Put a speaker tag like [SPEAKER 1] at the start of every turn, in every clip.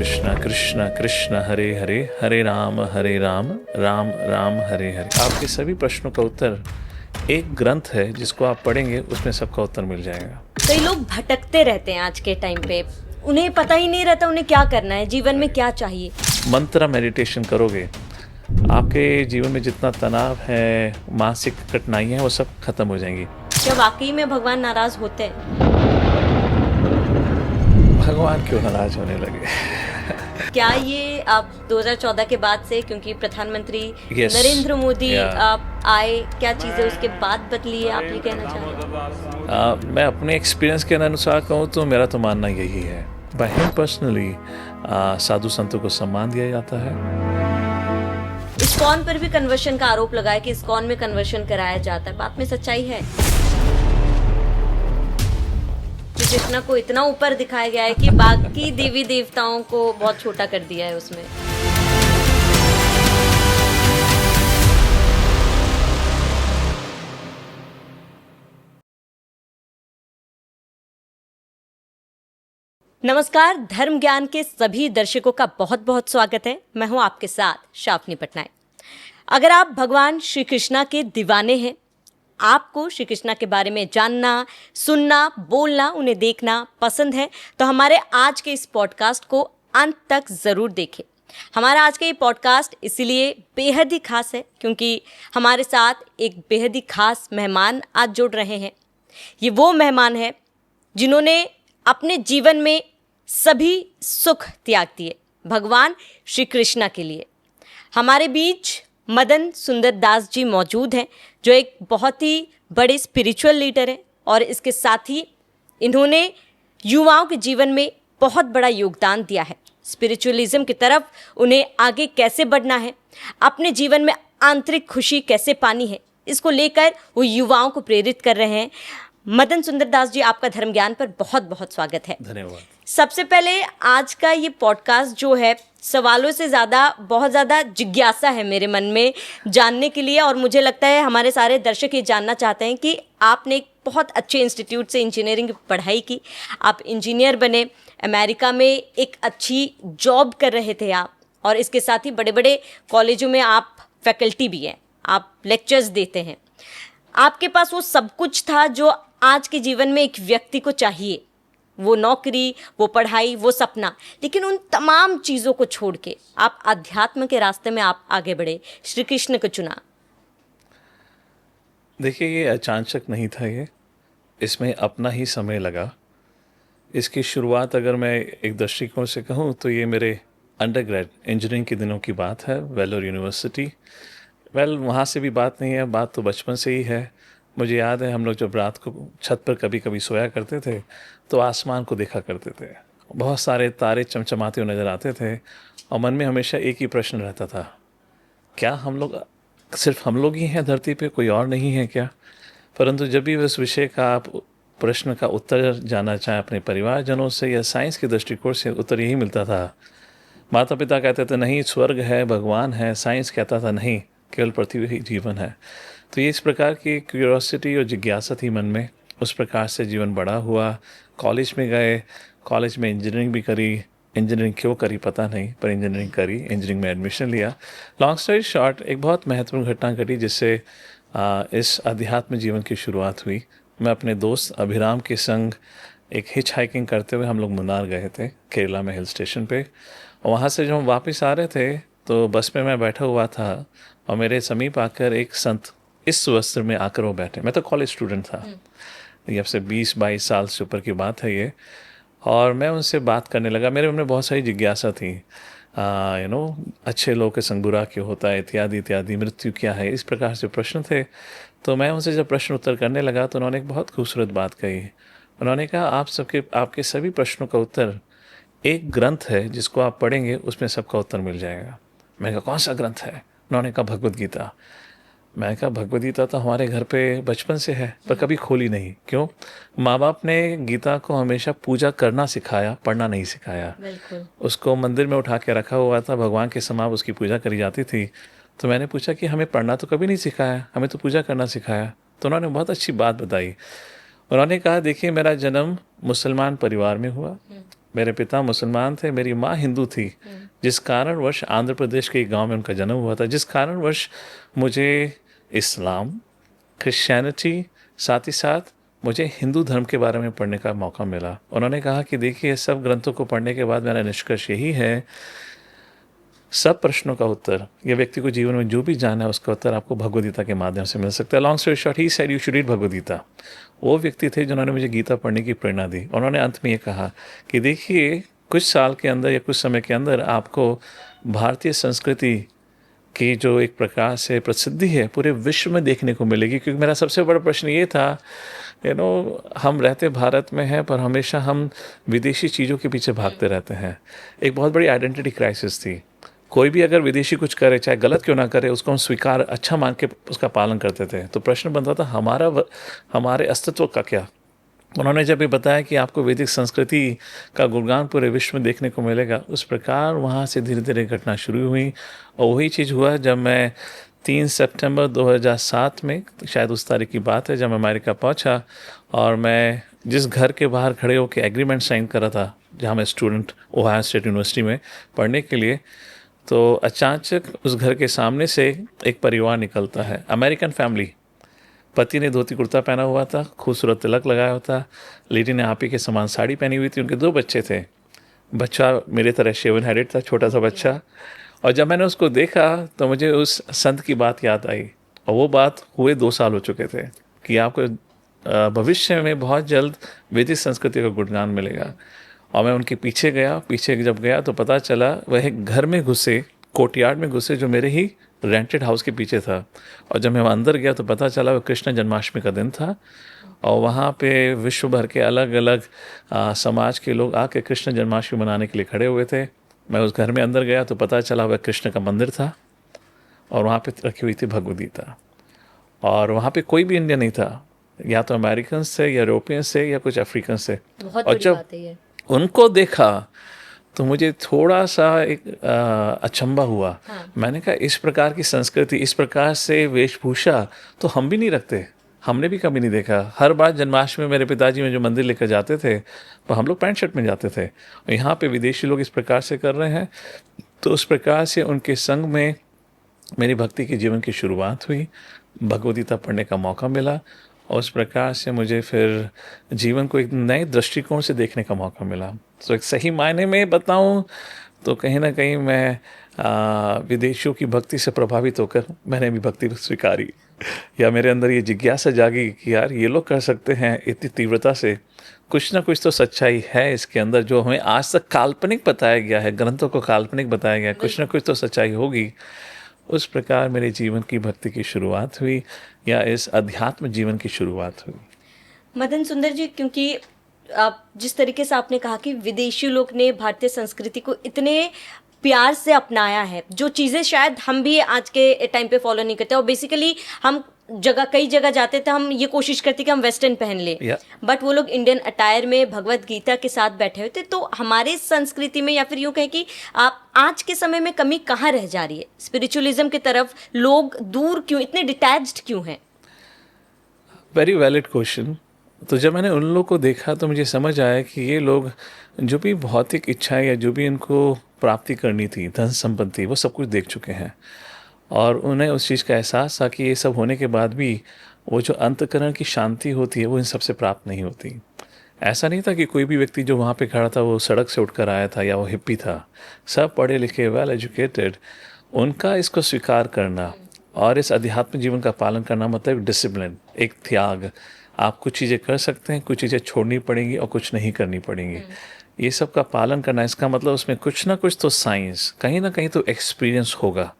[SPEAKER 1] कृष्ण कृष्ण कृष्ण हरे हरे, हरे राम राम राम हरे हरे। आपके सभी प्रश्नों का उत्तर एक ग्रंथ है जिसको आप पढ़ेंगे, उसमें सबका उत्तर मिल जाएगा।
[SPEAKER 2] कई लोग भटकते रहते हैं आज के टाइम पे, उन्हें पता ही नहीं रहता उन्हें क्या करना है, जीवन में क्या चाहिए।
[SPEAKER 1] मंत्र मेडिटेशन करोगे, आपके जीवन में जितना तनाव है, मानसिक कठिनाइयाँ हैं, वो सब खत्म हो जाएंगी।
[SPEAKER 2] क्या वाकई में भगवान नाराज होते हैं?
[SPEAKER 1] भगवान क्यों नाराज होने लगे?
[SPEAKER 2] क्या ये आप 2014 के बाद से, क्योंकि प्रधानमंत्री
[SPEAKER 1] Yes.
[SPEAKER 2] नरेंद्र मोदी
[SPEAKER 1] Yeah.
[SPEAKER 2] आप आए, क्या चीजें उसके बाद बदली है, आप ये कहना चाह रहे हैं?
[SPEAKER 1] मैं अपने एक्सपीरियंस के अनुसार कहूँ तो मेरा तो मानना यही है। बाय हिम पर्सनली साधु संतों को सम्मान दिया जाता है।
[SPEAKER 2] इस्कॉन पर भी कन्वर्शन का आरोप लगा है कि इस्कॉन में कन्वर्शन कराया जाता है, बात में सच्चाई है? श्री कृष्ण को इतना ऊपर दिखाया गया है कि बाकी देवी देवताओं को बहुत छोटा कर दिया है उसमें। नमस्कार, धर्म ज्ञान के सभी दर्शकों का बहुत बहुत स्वागत है। मैं हूं आपके साथ शाफनी पटनायक। अगर आप भगवान श्री कृष्णा के दीवाने हैं, आपको श्री कृष्णा के बारे में जानना, सुनना, बोलना, उन्हें देखना पसंद है, तो हमारे आज के इस पॉडकास्ट को अंत तक ज़रूर देखें। हमारा आज का ये पॉडकास्ट इसीलिए बेहद ही खास है क्योंकि हमारे साथ एक बेहद ही खास मेहमान आज जुड़ रहे हैं। ये वो मेहमान है जिन्होंने अपने जीवन में सभी सुख त्याग दिए भगवान श्री कृष्णा के लिए। हमारे बीच मदन सुंदर दास जी मौजूद हैं, जो एक बहुत ही बड़े स्पिरिचुअल लीडर हैं और इसके साथ ही इन्होंने युवाओं के जीवन में बहुत बड़ा योगदान दिया है। स्पिरिचुअलिज्म की तरफ उन्हें आगे कैसे बढ़ना है, अपने जीवन में आंतरिक खुशी कैसे पानी है, इसको लेकर वो युवाओं को प्रेरित कर रहे हैं। मदन सुंदर दास जी, आपका धर्म ज्ञान पर बहुत बहुत स्वागत है।
[SPEAKER 1] धन्यवाद।
[SPEAKER 2] सबसे पहले आज का ये पॉडकास्ट जो है, सवालों से बहुत ज़्यादा जिज्ञासा है मेरे मन में जानने के लिए, और मुझे लगता है हमारे सारे दर्शक ये जानना चाहते हैं कि आपने एक बहुत अच्छे इंस्टीट्यूट से इंजीनियरिंग की पढ़ाई की, आप इंजीनियर बने, अमेरिका में एक अच्छी जॉब कर रहे थे आप, और इसके साथ ही बड़े बड़े कॉलेजों में आप फैकल्टी भी हैं, आप लेक्चर्स देते हैं। आपके पास वो सब कुछ था जो आज के जीवन में एक व्यक्ति को चाहिए, वो नौकरी, वो पढ़ाई, वो सपना। लेकिन उन तमाम चीज़ों को छोड़ के आप अध्यात्म के रास्ते में आप आगे बढ़े, श्री कृष्ण को चुना।
[SPEAKER 1] देखिए, ये अचानक नहीं था, ये इसमें अपना ही समय लगा। इसकी शुरुआत अगर मैं एक दृष्टिकोण से कहूँ तो ये मेरे अंडरग्रेड इंजीनियरिंग के दिनों की बात है, वेलोर यूनिवर्सिटी। वहाँ से भी बात नहीं है, बात तो बचपन से ही है। मुझे याद है हम लोग जब रात को छत पर कभी कभी सोया करते थे तो आसमान को देखा करते थे, बहुत सारे तारे चमचमाते हुए नज़र आते थे, और मन में हमेशा एक ही प्रश्न रहता था, क्या हम लोग सिर्फ हम लोग ही हैं धरती पे, कोई और नहीं है क्या? परंतु जब भी उस विषय का आप प्रश्न का उत्तर जानना चाहें अपने परिवारजनों से या साइंस के दृष्टिकोण से, उत्तर यही मिलता था। माता पिता कहते थे नहीं स्वर्ग है, भगवान है। साइंस कहता था नहीं, केवल पृथ्वी ही जीवन है। तो ये इस प्रकार की क्यूरियोसिटी और जिज्ञासा थी मन में, उस प्रकार से जीवन बड़ा हुआ। कॉलेज में गए, कॉलेज में इंजीनियरिंग भी करी। इंजीनियरिंग क्यों करी पता नहीं, पर इंजीनियरिंग करी, इंजीनियरिंग में एडमिशन लिया। लॉन्ग स्टोरी शॉर्ट, एक बहुत महत्वपूर्ण घटना घटी जिससे इस अध्यात्म जीवन की शुरुआत हुई। मैं अपने दोस्त अभिराम के संग एक हिच हाइकिंग करते हुए हम लोग मुन्नार गए थे, केरला में हिल स्टेशन पे। और वहाँ से जब हम वापस आ रहे थे तो बस में मैं बैठा हुआ था और मेरे समीप आकर एक संत इस वस्त्र में आकर वो बैठे। मैं तो कॉलेज स्टूडेंट था, ये अब से 20-22 साल से ऊपर की बात है ये। और मैं उनसे बात करने लगा। मेरे मन में बहुत सारी जिज्ञासा थी, अच्छे लोग के संग बुरा क्यों होता है, इत्यादि इत्यादि, मृत्यु क्या है, इस प्रकार से प्रश्न थे। तो मैं उनसे जब प्रश्न उत्तर करने लगा तो उन्होंने एक बहुत खूबसूरत बात कही। उन्होंने कहा आपके सभी प्रश्नों का उत्तर एक ग्रंथ है जिसको आप पढ़ेंगे, उसमें सबका उत्तर मिल जाएगा। मैंने कहा कौन सा ग्रंथ है? उन्होंने कहा भगवद गीता। मैंने कहा भगवद गीता तो हमारे घर पे बचपन से है, पर कभी खोली नहीं। क्यों? माँ बाप ने गीता को हमेशा पूजा करना सिखाया, पढ़ना नहीं सिखाया। उसको मंदिर में उठा के रखा हुआ था, भगवान के समान उसकी पूजा करी जाती थी। तो मैंने पूछा कि हमें पढ़ना तो कभी नहीं सिखाया, हमें तो पूजा करना सिखाया। तो उन्होंने बहुत अच्छी बात बताई। उन्होंने कहा देखिए, मेरा जन्म मुसलमान परिवार में हुआ, मेरे पिता मुसलमान थे, मेरी माँ हिंदू थी, जिस कारणवश आंध्र प्रदेश के एक गांव में उनका जन्म हुआ था, जिस कारणवश मुझे इस्लाम, क्रिश्चियनिटी, साथ ही साथ मुझे हिंदू धर्म के बारे में पढ़ने का मौका मिला। उन्होंने कहा कि देखिए, सब ग्रंथों को पढ़ने के बाद मेरा निष्कर्ष यही है, सब प्रश्नों का उत्तर, ये व्यक्ति को जीवन में जो भी जानना है उसका उत्तर आपको भगवद गीता के माध्यम से मिल सकता है। Long story short, he said you should read Bhagavad Gita. वो व्यक्ति थे जिन्होंने मुझे गीता पढ़ने की प्रेरणा दी। उन्होंने अंत में ये कहा कि देखिए, कुछ साल के अंदर या कुछ समय के अंदर आपको भारतीय संस्कृति की जो एक प्रकार से प्रसिद्धि है पूरे विश्व में देखने को मिलेगी। क्योंकि मेरा सबसे बड़ा प्रश्न ये था, हम रहते भारत में हैं पर हमेशा हम विदेशी चीज़ों के पीछे भागते रहते हैं। एक बहुत बड़ी आइडेंटिटी क्राइसिस थी। कोई भी अगर विदेशी कुछ करे, चाहे गलत क्यों ना करे, उसको हम स्वीकार अच्छा मान के उसका पालन करते थे। तो प्रश्न बनता था, हमारे अस्तित्व का क्या। उन्होंने जब ये बताया कि आपको वैदिक संस्कृति का गुणगान पूरे विश्व में देखने को मिलेगा, उस प्रकार वहाँ से धीरे धीरे घटना शुरू हुई। और वही चीज़ हुआ जब मैं 3 सितंबर 2007 में, शायद उस तारीख की बात है, जब मैं अमेरिका पहुँचा और मैं जिस घर के बाहर खड़े होकर एग्रीमेंट साइन कर रहा था, जहाँ मैं स्टूडेंट ओहायो स्टेट यूनिवर्सिटी में पढ़ने के लिए, तो अचानक उस घर के सामने से एक परिवार निकलता है, अमेरिकन फैमिली। पति ने धोती कुर्ता पहना हुआ था, खूबसूरत तिलक लगाया हुआ था, लेडी ने आप ही के समान साड़ी पहनी हुई थी, उनके 2 बच्चे थे। बच्चा मेरे तरह शेवन हेडेड था, छोटा सा बच्चा। और जब मैंने उसको देखा तो मुझे उस संत की बात याद आई, और वो बात हुए 2 साल हो चुके थे कि आपको भविष्य में बहुत जल्द वैदिक संस्कृति का गुणगान मिलेगा। और मैं उनके पीछे गया। पीछे जब गया तो पता चला वह एक घर में घुसे, कोर्टयार्ड में घुसे, जो मेरे ही रेंटेड हाउस के पीछे था। और जब मैं अंदर गया तो पता चला वह कृष्ण जन्माष्टमी का दिन था, और वहाँ पे विश्व भर के अलग अलग समाज के लोग आके कृष्ण जन्माष्टमी मनाने के लिए खड़े हुए थे। मैं उस घर में अंदर गया तो पता चला वह कृष्ण का मंदिर था, और वहाँ पे रखी हुई थी भगवद गीता। और वहाँ पे कोई भी इंडियन नहीं था, या तो अमेरिकन से, या यूरोपियन से, या कुछ अफ्रीकन से। और जब उनको देखा तो मुझे थोड़ा सा एक अचंभा हुआ। हाँ। मैंने कहा, इस प्रकार की संस्कृति, इस प्रकार से वेशभूषा तो हम भी नहीं रखते, हमने भी कभी नहीं देखा। हर बार जन्माष्टमी में मेरे पिताजी में जो मंदिर लेकर जाते थे, तो हम लोग पैंट शर्ट में जाते थे। और यहाँ पे विदेशी लोग इस प्रकार से कर रहे हैं। तो उस प्रकार से उनके संग में मेरी भक्ति के जीवन की शुरुआत हुई, भगवद गीता पढ़ने का मौका मिला, और उस प्रकार से मुझे फिर जीवन को एक नए दृष्टिकोण से देखने का मौका मिला। तो एक सही मायने में बताऊं तो कहीं ना कहीं मैं विदेशियों की भक्ति से प्रभावित होकर मैंने भी भक्ति स्वीकारी, या मेरे अंदर ये जिज्ञासा जागी कि यार, ये लोग कर सकते हैं इतनी तीव्रता से, कुछ ना कुछ तो सच्चाई है इसके अंदर, जो हमें आज तक काल्पनिक बताया गया है, ग्रंथों को काल्पनिक बताया गया है, कुछ ना कुछ तो सच्चाई होगी। उस प्रकार मेरे जीवन की भक्ति की शुरुआत हुई, या इस अध्यात्म जीवन की शुरुआत हुई।
[SPEAKER 2] मदन सुंदर जी, क्योंकि आप जिस तरीके से आपने कहा कि विदेशी लोग ने भारतीय संस्कृति को इतने प्यार से अपनाया है, जो चीज़ें शायद हम भी आज के टाइम पे फॉलो नहीं करते, और बेसिकली हम कई जगह जाते थे, हम ये कोशिश करते कि हम वेस्टर्न पहन ले, बट वो लोग इंडियन अटायर में भगवत गीता के साथ बैठे हुए थे। तो हमारे संस्कृति में, या फिर यूँ कहें कि आप आज के समय में कमी कहाँ रह जा रही है? स्पिरिचुअलिज्म की तरफ लोग दूर क्यों, इतने डिटैच्ड क्यों हैं?
[SPEAKER 1] Very valid question. तो जब मैंने उन लोगों को देखा तो मुझे समझ आया कि ये लोग जो भी भौतिक इच्छाएं या जो भी इनको प्राप्ति करनी थी, धन संपत्ति, वो सब कुछ देख चुके हैं, और उन्हें उस चीज़ का एहसास था कि ये सब होने के बाद भी वो जो अंतःकरण की शांति होती है वो इन सब से प्राप्त नहीं होती। ऐसा नहीं था कि कोई भी व्यक्ति जो वहाँ पे खड़ा था वो सड़क से उठकर आया था या वो हिप्पी था। सब पढ़े लिखे, वेल एजुकेटेड। उनका इसको स्वीकार करना और इस अध्यात्म जीवन का पालन करना मतलब डिसिप्लिन, एक त्याग। आप कुछ चीज़ें कर सकते हैं, कुछ चीज़ें छोड़नी पड़ेंगी और कुछ नहीं करनी पड़ेंगी। ये सब का पालन करना, इसका मतलब उसमें कुछ ना कुछ तो साइंस, कहीं ना कहीं तो एक्सपीरियंस होगा।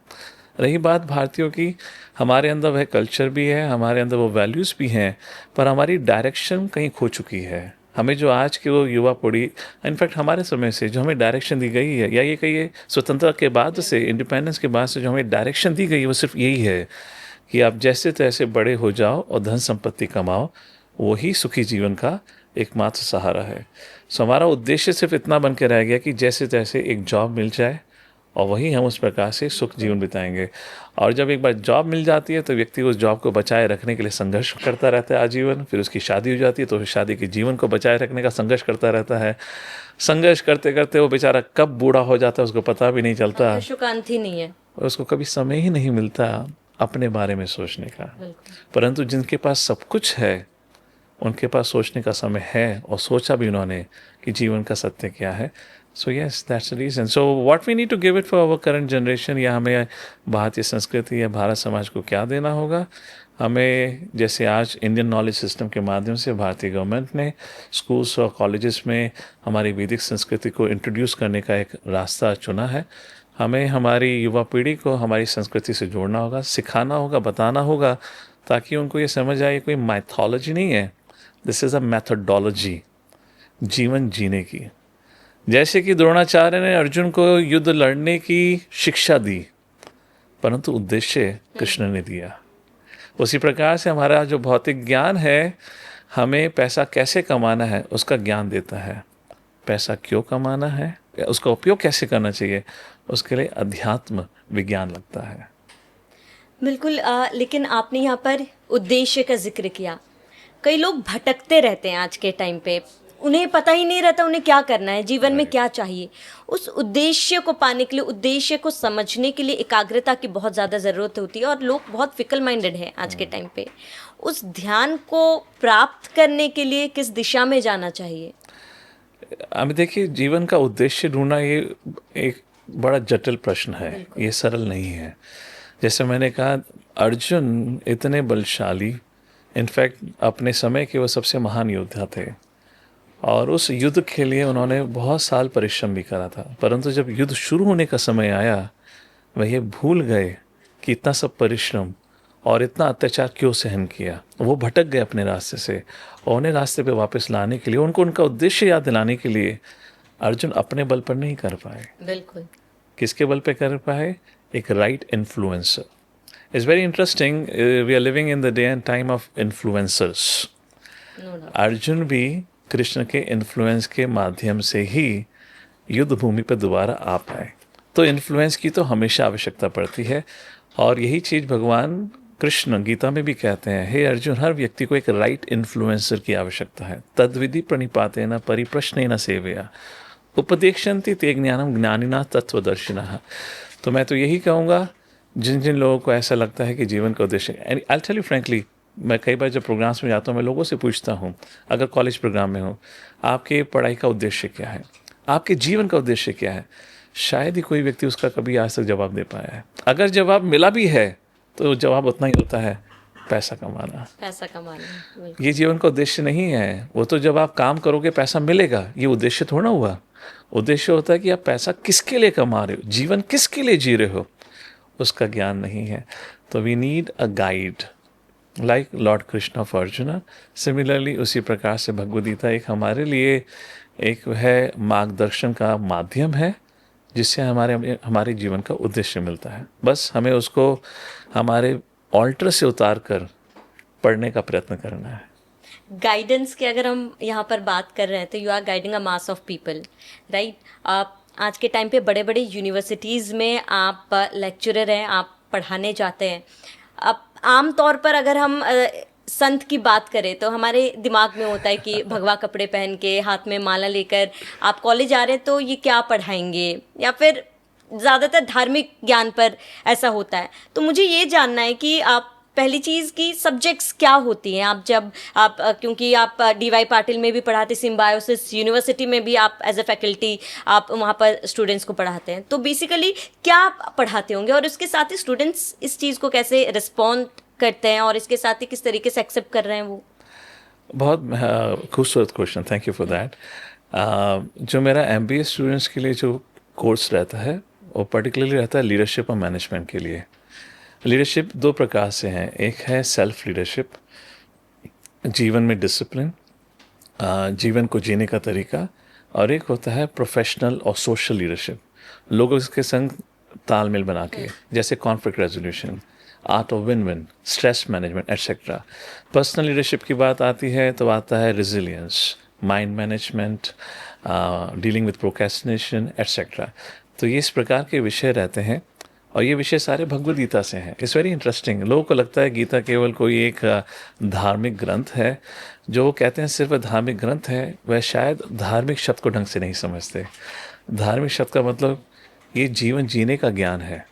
[SPEAKER 1] रही बात भारतीयों की, हमारे अंदर वह कल्चर भी है, हमारे अंदर वो वैल्यूज़ भी हैं, पर हमारी डायरेक्शन कहीं खो चुकी है। हमें जो आज की वो युवा पीढ़ी, इनफैक्ट हमारे समय से जो हमें डायरेक्शन दी गई है, या ये कहिए स्वतंत्रता के बाद से, इंडिपेंडेंस के बाद से जो हमें डायरेक्शन दी गई है, वो सिर्फ यही है कि आप जैसे तैसे बड़े हो जाओ और धन संपत्ति कमाओ, वही सुखी जीवन का एकमात्र सहारा है। सो हमारा उद्देश्य सिर्फ इतना बन के रह गया कि जैसे तैसे एक जॉब मिल जाए और वही हम उस प्रकार से सुख जीवन बिताएंगे। और जब एक बार जॉब मिल जाती है तो व्यक्ति उस जॉब को बचाए रखने के लिए संघर्ष करता रहता है आजीवन। फिर उसकी शादी हो जाती है तो फिर शादी के जीवन को बचाए रखने का संघर्ष करता रहता है। संघर्ष करते करते वो बेचारा कब बूढ़ा हो जाता है उसको पता भी नहीं चलता,
[SPEAKER 2] संघर्षों का अंत ही नहीं है।
[SPEAKER 1] और उसको कभी समय ही नहीं मिलता अपने बारे में सोचने का।
[SPEAKER 2] बिल्कुल।
[SPEAKER 1] परंतु जिनके पास सब कुछ है उनके पास सोचने का समय है, और सोचा भी उन्होंने कि जीवन का सत्य क्या है। So yes, that's the reason. So what we need to give it for our current generation, या हमें भारतीय संस्कृति या भारत समाज को क्या देना होगा। हमें जैसे आज इंडियन नॉलेज सिस्टम के माध्यम से भारतीय गवर्नमेंट ने स्कूल्स और कॉलेजेस में हमारी वैदिक संस्कृति को इंट्रोड्यूस करने का एक रास्ता चुना है। हमें हमारी युवा पीढ़ी को हमारी संस्कृति से जोड़ना होगा, सिखाना होगा, बताना होगा, ताकि उनको ये समझ आए कोई माइथोलॉजी नहीं है, दिस इज़ अ मैथडोलॉजी जीवन जीने की। जैसे कि द्रोणाचार्य ने अर्जुन को युद्ध लड़ने की शिक्षा दी, परंतु उद्देश्य कृष्ण ने दिया। उसी प्रकार से हमारा जो भौतिक ज्ञान है हमें पैसा कैसे कमाना है उसका ज्ञान देता है। पैसा क्यों कमाना है, उसका उपयोग कैसे करना चाहिए, उसके लिए अध्यात्म विज्ञान लगता है।
[SPEAKER 2] बिल्कुल। लेकिन आपने यहाँ पर उद्देश्य का जिक्र किया। कई लोग भटकते रहते हैं आज के टाइम पे, उन्हें पता ही नहीं रहता उन्हें क्या करना है, जीवन में क्या चाहिए। उस उद्देश्य को पाने के लिए, उद्देश्य को समझने के लिए एकाग्रता की बहुत ज़्यादा ज़रूरत होती है, और लोग बहुत फिकल माइंडेड हैं आज के टाइम पे। उस ध्यान को प्राप्त करने के लिए किस दिशा में जाना चाहिए?
[SPEAKER 1] अब देखिए, जीवन का उद्देश्य ढूंढना ये एक बड़ा जटिल प्रश्न है, ये सरल नहीं है। जैसे मैंने कहा, अर्जुन इतने बलशाली, इनफैक्ट अपने समय के वो सबसे महान योद्धा थे, और उस युद्ध के लिए उन्होंने बहुत साल परिश्रम भी करा था। परंतु जब युद्ध शुरू होने का समय आया, वह ये भूल गए कि इतना सब परिश्रम और इतना अत्याचार क्यों सहन किया। वो भटक गए अपने रास्ते से, और उन्हें रास्ते पे वापस लाने के लिए, उनको उनका उद्देश्य याद दिलाने के लिए अर्जुन अपने बल पर नहीं कर पाए।
[SPEAKER 2] बिल्कुल।
[SPEAKER 1] किसके बल पे कर पाए? एक right influencer. It's very interesting, we are living in the day and time of influencers. Arjun भी कृष्ण के इन्फ्लुएंस के माध्यम से ही युद्ध भूमि पर दोबारा आ पाए। तो इन्फ्लुएंस की तो हमेशा आवश्यकता पड़ती है, और यही चीज़ भगवान कृष्ण गीता में भी कहते हैं, हे अर्जुन, हर व्यक्ति को एक राइट इन्फ्लुएंसर की आवश्यकता है। तद्विधि प्रणिपातेन परिप्रश्नेन सेवया उपदेक्षन्ति ते ज्ञानम ज्ञानिना तत्वदर्शिनः। तो मैं तो यही कहूँगा, जिन जिन लोगों को ऐसा लगता है कि जीवन का उद्देश्य, and I tell you frankly, मैं कई बार जब प्रोग्राम्स में जाता हूँ मैं लोगों से पूछता हूँ, अगर कॉलेज प्रोग्राम में हो, आपके पढ़ाई का उद्देश्य क्या है, आपके जीवन का उद्देश्य क्या है? शायद ही कोई व्यक्ति उसका कभी आज तक जवाब दे पाया है। अगर जवाब मिला भी है तो जवाब उतना ही होता है, पैसा कमाना।
[SPEAKER 2] पैसा कमाना,
[SPEAKER 1] ये जीवन का उद्देश्य नहीं है। वो तो जब आप काम करोगे पैसा मिलेगा, ये उद्देश्य थोड़ा हुआ। उद्देश्य होता है कि आप पैसा किसके लिए कमा रहे हो, जीवन किसके लिए जी रहे हो, उसका ज्ञान नहीं है। तो we need a guide like lord Krishna of Arjuna. Similarly उसी प्रकार से भगवद गीता एक हमारे लिए एक है मार्गदर्शन का माध्यम है, जिससे हमारे जीवन का उद्देश्य मिलता है। बस हमें उसको हमारे ऑल्टर से उतार कर पढ़ने का प्रयत्न करना है।
[SPEAKER 2] गाइडेंस की अगर हम यहाँ पर बात कर रहे हैं तो you are guiding a mass of people, right. आप आज के टाइम पे बड़े बड़े यूनिवर्सिटीज़ में आप लेक्चरर हैं, आप पढ़ाने जाते हैं। अब आम तौर पर अगर हम संत की बात करें तो हमारे दिमाग में होता है कि भगवा कपड़े पहन के हाथ में माला लेकर आप कॉलेज आ रहे हैं, तो ये क्या पढ़ाएंगे, या फिर ज़्यादातर धार्मिक ज्ञान पर ऐसा होता है। तो मुझे ये जानना है कि आप पहली चीज़ की सब्जेक्ट्स क्या होती हैं। आप जब आप क्योंकि आप DY पाटिल में भी पढ़ाते, सिम्बायोसिस यूनिवर्सिटी में भी आप एज ए फैकल्टी आप वहाँ पर स्टूडेंट्स को पढ़ाते हैं, तो बेसिकली क्या पढ़ाते होंगे, और इसके साथ ही स्टूडेंट्स इस चीज़ को कैसे रिस्पॉन्ड करते हैं, और इसके साथ ही किस तरीके से एक्सेप्ट कर रहे हैं वो?
[SPEAKER 1] बहुत खूबसूरत question, thank you for that. जो मेरा MBA स्टूडेंट्स के लिए जो कोर्स रहता है वो पर्टिकुलरली रहता है लीडरशिप और मैनेजमेंट के लिए। लीडरशिप दो प्रकार से हैं, एक है सेल्फ लीडरशिप, जीवन में डिसिप्लिन, जीवन को जीने का तरीका, और एक होता है प्रोफेशनल और सोशल लीडरशिप, लोगों के संग तालमेल बना के, जैसे conflict resolution, art of win win, stress management etcetera. Personal leadership की बात आती है तो आता है resilience, mind management, dealing with procrastination etcetera. तो ये इस प्रकार के विषय रहते हैं और ये विषय सारे भगवद गीता से हैं। It's very interesting. लोगों को लगता है गीता केवल कोई एक धार्मिक ग्रंथ है। जो वो कहते हैं सिर्फ धार्मिक ग्रंथ है, वह शायद धार्मिक शब्द को ढंग से नहीं समझते। धार्मिक शब्द का मतलब ये जीवन जीने का ज्ञान है।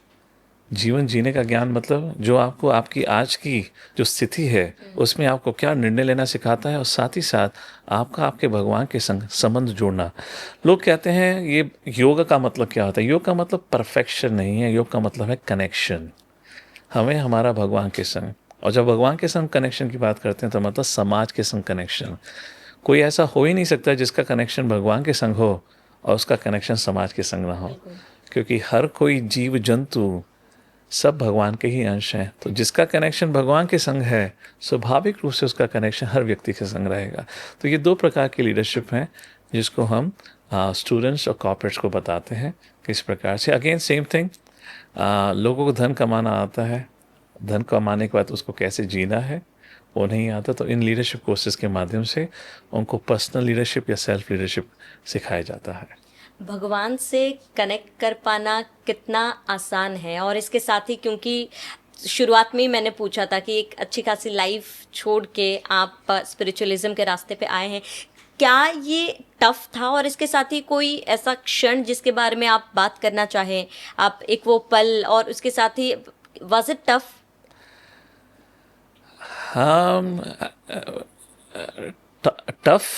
[SPEAKER 1] जीवन जीने का ज्ञान मतलब जो आपको आपकी आज की जो स्थिति है उसमें आपको क्या निर्णय लेना सिखाता है, और साथ ही साथ आपका आपके भगवान के संग संबंध जोड़ना। लोग कहते हैं ये योग का मतलब क्या होता है। योग का मतलब परफेक्शन नहीं है, योग का मतलब है कनेक्शन। हमें हमारा भगवान के संग, और जब भगवान के संग कनेक्शन की बात करते हैं तो मतलब समाज के संग कनेक्शन। कोई ऐसा हो ही नहीं सकता जिसका कनेक्शन भगवान के संग हो और उसका कनेक्शन समाज के संग ना हो, क्योंकि हर कोई जीव जंतु सब भगवान के ही अंश हैं। तो जिसका कनेक्शन भगवान के संग है, स्वाभाविक रूप से उसका कनेक्शन हर व्यक्ति के संग रहेगा। तो ये 2 प्रकार की लीडरशिप हैं जिसको हम स्टूडेंट्स और कॉर्पोरेट्स को बताते हैं किस प्रकार से। अगेन सेम थिंग, लोगों को धन कमाना आता है, धन कमाने के बाद उसको कैसे जीना है वो नहीं आता। तो इन लीडरशिप कोर्सेज के माध्यम से उनको पर्सनल लीडरशिप या सेल्फ लीडरशिप सिखाया जाता है।
[SPEAKER 2] भगवान से कनेक्ट कर पाना कितना आसान है, और इसके साथ ही क्योंकि शुरुआत में ही मैंने पूछा था कि एक अच्छी खासी लाइफ छोड़ के आप स्पिरिचुअलिज्म के रास्ते पे आए हैं, क्या ये टफ था? और इसके साथ ही कोई ऐसा क्षण जिसके बारे में आप बात करना चाहें, आप एक वो पल, और उसके साथ ही वाज इट टफ?
[SPEAKER 1] हम टफ,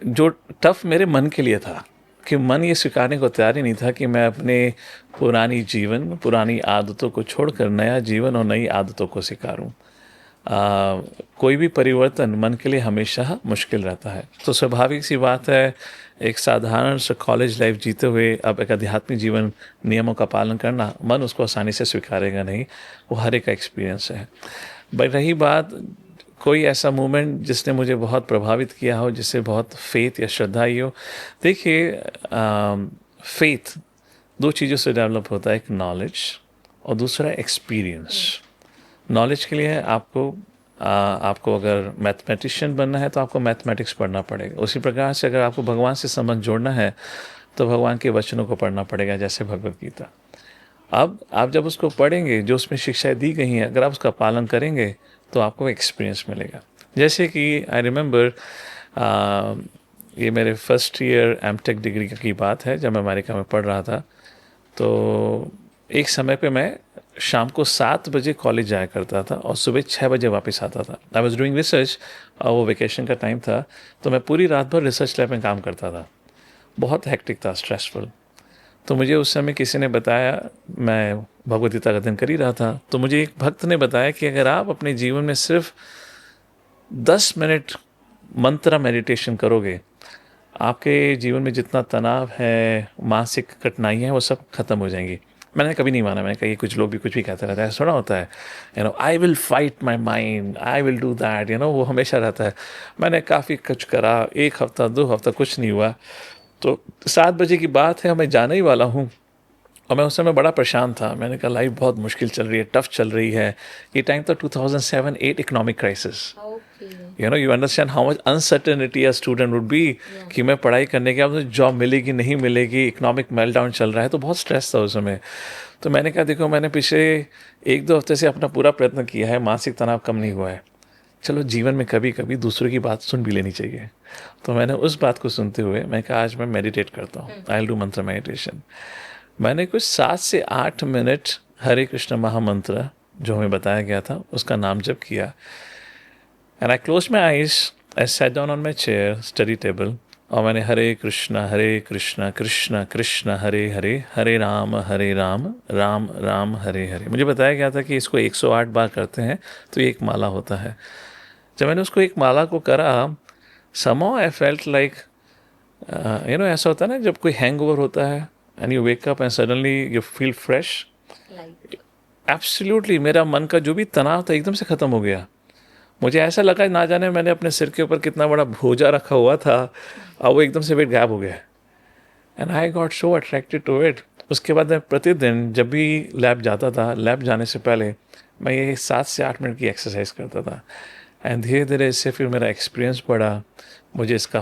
[SPEAKER 1] जो टफ मेरे मन के लिए था कि मन ये स्वीकारने को तैयार ही नहीं था कि मैं अपने पुरानी जीवन, पुरानी आदतों को छोड़कर नया जीवन और नई आदतों को स्वीकारूं। कोई भी परिवर्तन मन के लिए हमेशा मुश्किल रहता है। तो स्वाभाविक सी बात है, एक साधारण सा कॉलेज लाइफ जीते हुए अब एक आध्यात्मिक जीवन नियमों का पालन करना, मन उसको आसानी से स्वीकारेगा नहीं। वो हर एक का एक्सपीरियंस है। बट रही बात कोई ऐसा मोमेंट जिसने मुझे बहुत प्रभावित किया हो, जिससे बहुत फेथ या श्रद्धा ही हो। देखिए, फेथ 2 चीज़ों से डेवलप होता है, एक नॉलेज और दूसरा एक्सपीरियंस। नॉलेज के लिए आपको अगर मैथमेटिशियन बनना है तो आपको मैथमेटिक्स पढ़ना पड़ेगा। उसी प्रकार से अगर आपको भगवान से संबंध जोड़ना है तो भगवान के वचनों को पढ़ना पड़ेगा, जैसे भगवद गीता। अब आप जब उसको पढ़ेंगे, जो उसमें शिक्षाएं दी गई हैं, अगर आप उसका पालन करेंगे तो आपको एक्सपीरियंस मिलेगा। जैसे कि आई रिमेंबर, ये मेरे फर्स्ट ईयर एमटेक डिग्री की बात है, जब मैं अमेरिका में पढ़ रहा था। तो एक समय पे मैं शाम को 7 बजे कॉलेज जाया करता था और सुबह 6 बजे वापस आता था। आई वॉज डूइंग रिसर्च, और वो वेकेशन का टाइम था, तो मैं पूरी रात भर रिसर्च लैब में काम करता था। बहुत हेक्टिक था, स्ट्रेसफुल। तो मुझे उस समय किसी ने बताया, मैं भगवद गीता का अध्ययन कर ही रहा था, तो मुझे एक भक्त ने बताया कि अगर आप अपने जीवन में सिर्फ 10 मिनट मंत्र मेडिटेशन करोगे, आपके जीवन में जितना तनाव है, मानसिक कठिनाइयाँ हैं, वो सब खत्म हो जाएंगी। मैंने कभी नहीं माना। मैंने कहा ये कुछ लोग भी कुछ भी कहते रहते हैं, थोड़ा होता है, I will fight my mind, I will do that, वो हमेशा रहता है। मैंने काफ़ी कुछ करा, 1 हफ्ता 2 हफ्ता कुछ नहीं हुआ। तो 7 बजे की बात है, मैं जाने ही वाला हूँ, और मैं उस समय बड़ा परेशान था। मैंने कहा लाइफ बहुत मुश्किल चल रही है, टफ चल रही है। ये टाइम था 2007-8 economic crisis. You understand how much uncertainty a student would be, कि मैं पढ़ाई करने के बाद मुझे जॉब मिलेगी नहीं मिलेगी, इकोनॉमिक मेल्टडाउन चल रहा है, तो बहुत स्ट्रेस था उस समय। तो मैंने कहा देखो, मैंने पिछले 1-2 हफ्ते से अपना पूरा प्रयत्न किया है, मानसिक तनाव कम नहीं हुआ है, चलो जीवन में कभी कभी दूसरों की बात सुन भी लेनी चाहिए। तो मैंने उस बात को सुनते हुए मैं कहा आज मैं मेडिटेट करता हूँ, आई विल डू मंत्र मेडिटेशन। मैंने कुछ 7 से 8 मिनट हरे कृष्ण महामंत्र जो हमें बताया गया था उसका नाम जप किया। And I close my eyes, I sat down on my chair, study table, और मैंने हरे कृष्णा कृष्ण कृष्ण हरे हरे, हरे राम राम राम हरे हरे। मुझे बताया गया था कि इसको 108 बार करते हैं तो ये एक माला होता है। जब मैंने उसको एक माला को करा, somehow I felt like ऐसा होता है ना जब कोई हैंगओवर होता है and you wake up and suddenly you feel fresh. Absolutely, मेरा मन का जो भी तनाव था एकदम से ख़त्म हो गया। मुझे ऐसा लगा ना जाने मैंने अपने सिर के ऊपर कितना बड़ा भोजा रखा हुआ था और वो एकदम से वेट गायब हो गया। And I got so attracted to it. उसके बाद मैं प्रतिदिन जब भी लैब जाता था, लैब जाने से पहले मैं ये 7 से 8 मिनट की एक्सरसाइज करता था। एंड धीरे धीरे इससे फिर मेरा एक्सपीरियंस बढ़ा, मुझे इसका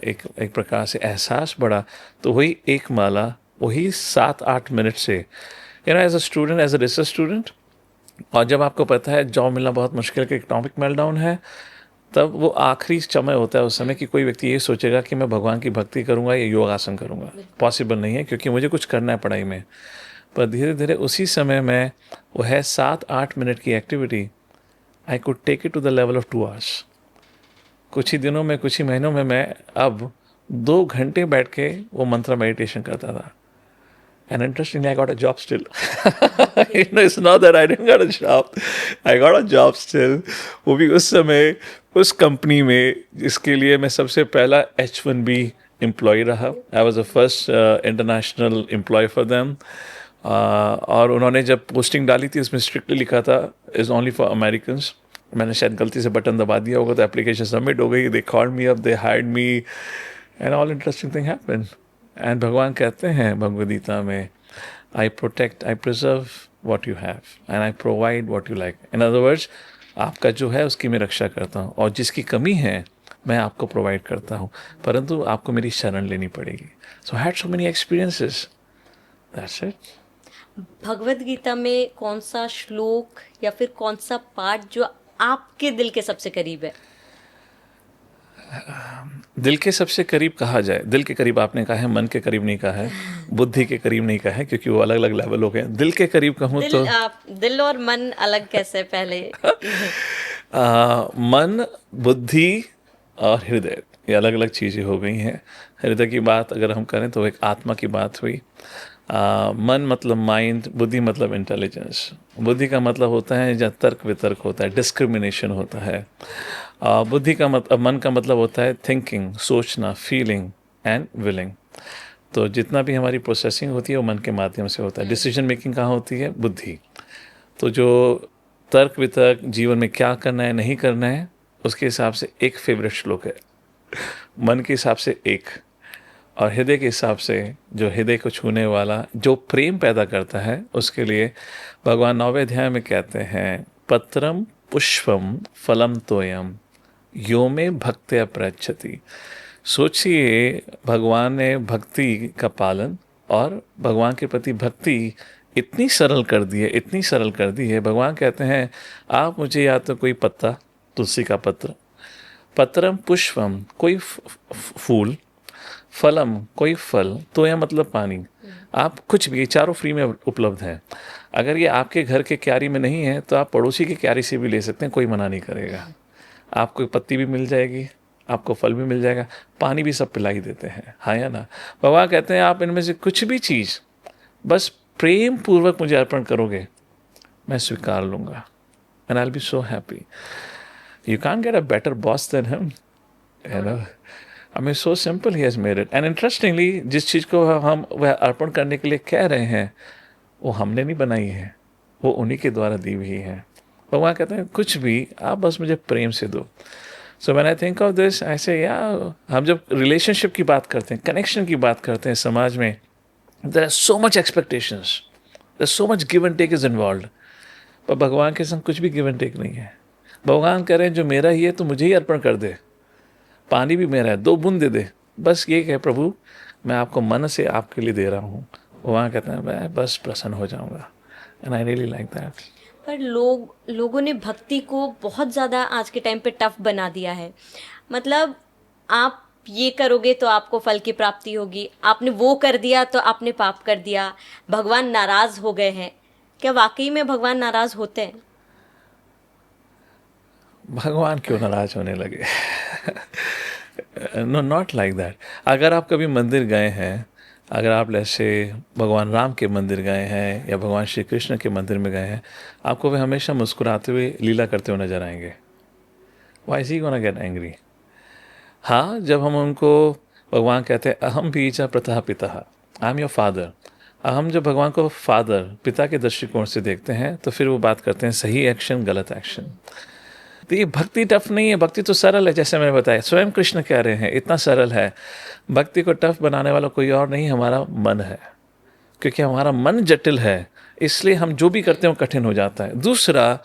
[SPEAKER 1] एक प्रकार से एहसास बढ़ा। तो वही एक माला, वही 7-8 मिनट से, as a student, as a research student, और जब आपको पता है जॉब मिलना बहुत मुश्किल का इकोनॉमिक मेल्टडाउन है, तब वो आखिरी समय होता है उस समय कि कोई व्यक्ति ये सोचेगा कि मैं भगवान की भक्ति करूंगा या योगासन करूंगा। पॉसिबल नहीं है, क्योंकि मुझे कुछ करना है पढ़ाई में। पर धीरे धीरे उसी समय में वो है 7-8 मिनट की activity, I could take it to the level of 2 hours. कुछ ही दिनों में, कुछ ही महीनों में मैं अब 2 घंटे बैठ के वो मंत्र मेडिटेशन करता था। And interestingly, I got a job still. It's not that I didn't get a job. I got a job still. वो भी उस समय उस कंपनी में जिसके लिए मैं सबसे पहला H1B एम्प्लॉय रहा। I was the first international employ for them. और उन्होंने जब पोस्टिंग डाली थी उसमें स्ट्रिक्टली लिखा था इज़ ओनली फॉर अमेरिकन्स। मैंने शायद गलती से बटन दबा दिया होगा तो एप्लीकेशन सबमिट हो गई। They called me up, they hired me, and all interesting thing happened. And भगवान कहते हैं भगवद गीता में, I protect, I preserve what you have and I provide what you like. In other words, आपका जो है उसकी मैं रक्षा करता हूँ, और जिसकी कमी है मैं आपको प्रोवाइड करता हूँ, परंतु आपको मेरी शरण लेनी पड़ेगी। So had so many experiences, that's it.
[SPEAKER 2] Bhagavad Gita में कौन सा श्लोक या फिर कौन सा पाठ जो आपके दिल के सबसे करीब है?
[SPEAKER 1] दिल के सबसे करीब कहा जाए, दिल के करीब आपने कहा है, मन के करीब नहीं कहा है, बुद्धि के करीब नहीं कहा है, क्योंकि वो अलग अलग लेवल हो गए। दिल के करीब कहूँ तो
[SPEAKER 2] दिल और मन अलग कैसे पहले?
[SPEAKER 1] मन, बुद्धि और हृदय, ये अलग अलग चीज़ें हो गई हैं। हृदय की बात अगर हम करें तो एक आत्मा की बात हुई। मन मतलब माइंड, बुद्धि मतलब इंटेलिजेंस। बुद्धि का मतलब होता है जहाँ तर्क वितर्क होता है, डिस्क्रिमिनेशन होता है। बुद्धि का मतलब, मन का मतलब होता है थिंकिंग, सोचना, फीलिंग एंड विलिंग। तो जितना भी हमारी प्रोसेसिंग होती है वो मन के माध्यम से होता है। डिसीजन मेकिंग कहाँ होती है? बुद्धि। तो जो तर्क वितर्क, जीवन में क्या करना है नहीं करना है, उसके हिसाब से एक फेवरेट श्लोक है, मन के हिसाब से एक, और हृदय के हिसाब से जो हृदय को छूने वाला, जो प्रेम पैदा करता है, उसके लिए भगवान 9वें अध्याय में कहते हैं, पत्रम पुष्पम फलम तोयम यो में भक्त्या प्रयच्छति। सोचिए, भगवान ने भक्ति का पालन और भगवान के प्रति भक्ति इतनी सरल कर दी है, इतनी सरल कर दी है। भगवान कहते हैं, आप मुझे या तो कोई पत्ता, तुलसी का पत्र, पत्रम पुष्पम कोई फूल, फलम कोई फल, तो यह मतलब पानी, आप कुछ भी, चारों फ्री में उपलब्ध हैं। अगर ये आपके घर के क्यारी में नहीं है तो आप पड़ोसी की क्यारी से भी ले सकते हैं, कोई मना नहीं करेगा। आपको पत्ती भी मिल जाएगी, आपको फल भी मिल जाएगा, पानी भी सब पिला ही देते हैं, हाँ या ना। भगवान कहते हैं, आप इनमें से कुछ भी चीज़ बस प्रेम पूर्वक मुझे अर्पण करोगे, मैं स्वीकार लूँगा, and I will be so happy. You can get a better boss than him, you know. I mean, so simple he has made it. And interestingly, जिस चीज़ को हम वह अर्पण करने के लिए कह रहे हैं, वो हमने नहीं बनाई है, वो उन्हीं के द्वारा दी हुई है। भगवान कहते हैं, कुछ भी आप बस मुझे प्रेम से दो। So when I think of this, ऐसे या हम जब रिलेशनशिप की बात करते हैं, कनेक्शन की बात करते हैं समाज में, there are so much expectations, there so much give and take is involve. पर भगवान के संग कुछ भी गिव एंड टेक नहीं है। भगवान कह रहे हैं, जो मेरा ही है तो मुझे ही अर्पण कर दे, पानी भी मेरा है, 2 बूंद दे दे, बस ये कहे प्रभु मैं आपको मन से आपके लिए दे रहा हूँ। वहाँ कहते हैं, मैं बस प्रसन्न हो जाऊँगा, and I really like that.
[SPEAKER 2] पर लोगों ने भक्ति को बहुत ज़्यादा आज के टाइम पे टफ बना दिया है। मतलब आप ये करोगे तो आपको फल की प्राप्ति होगी, आपने वो कर दिया तो आपने पाप कर दिया, भगवान नाराज़ हो गए हैं। क्या वाकई में भगवान नाराज़ होते हैं?
[SPEAKER 1] भगवान क्यों नाराज होने लगे? No, not like that. अगर आप कभी मंदिर गए हैं, अगर आप जैसे भगवान राम के मंदिर गए हैं या भगवान श्री कृष्ण के मंदिर में गए हैं, आपको वे हमेशा मुस्कुराते हुए लीला करते हुए नजर आएंगे। Why is he gonna get angry? हाँ, जब हम उनको, भगवान कहते हैं, अहम बीजा प्रतः पिता, आई एम योर फादर। हम जब भगवान को फादर, पिता के दृष्टिकोण से देखते हैं, तो फिर वो बात करते हैं सही एक्शन, गलत एक्शन। तो ये भक्ति टफ नहीं है, भक्ति तो सरल है। जैसे मैंने बताया, स्वयं कृष्ण कह रहे हैं, इतना सरल है। भक्ति को टफ बनाने वाला कोई और नहीं, हमारा मन है, क्योंकि हमारा मन जटिल है, इसलिए हम जो भी करते हैं वो कठिन हो जाता है। दूसरा,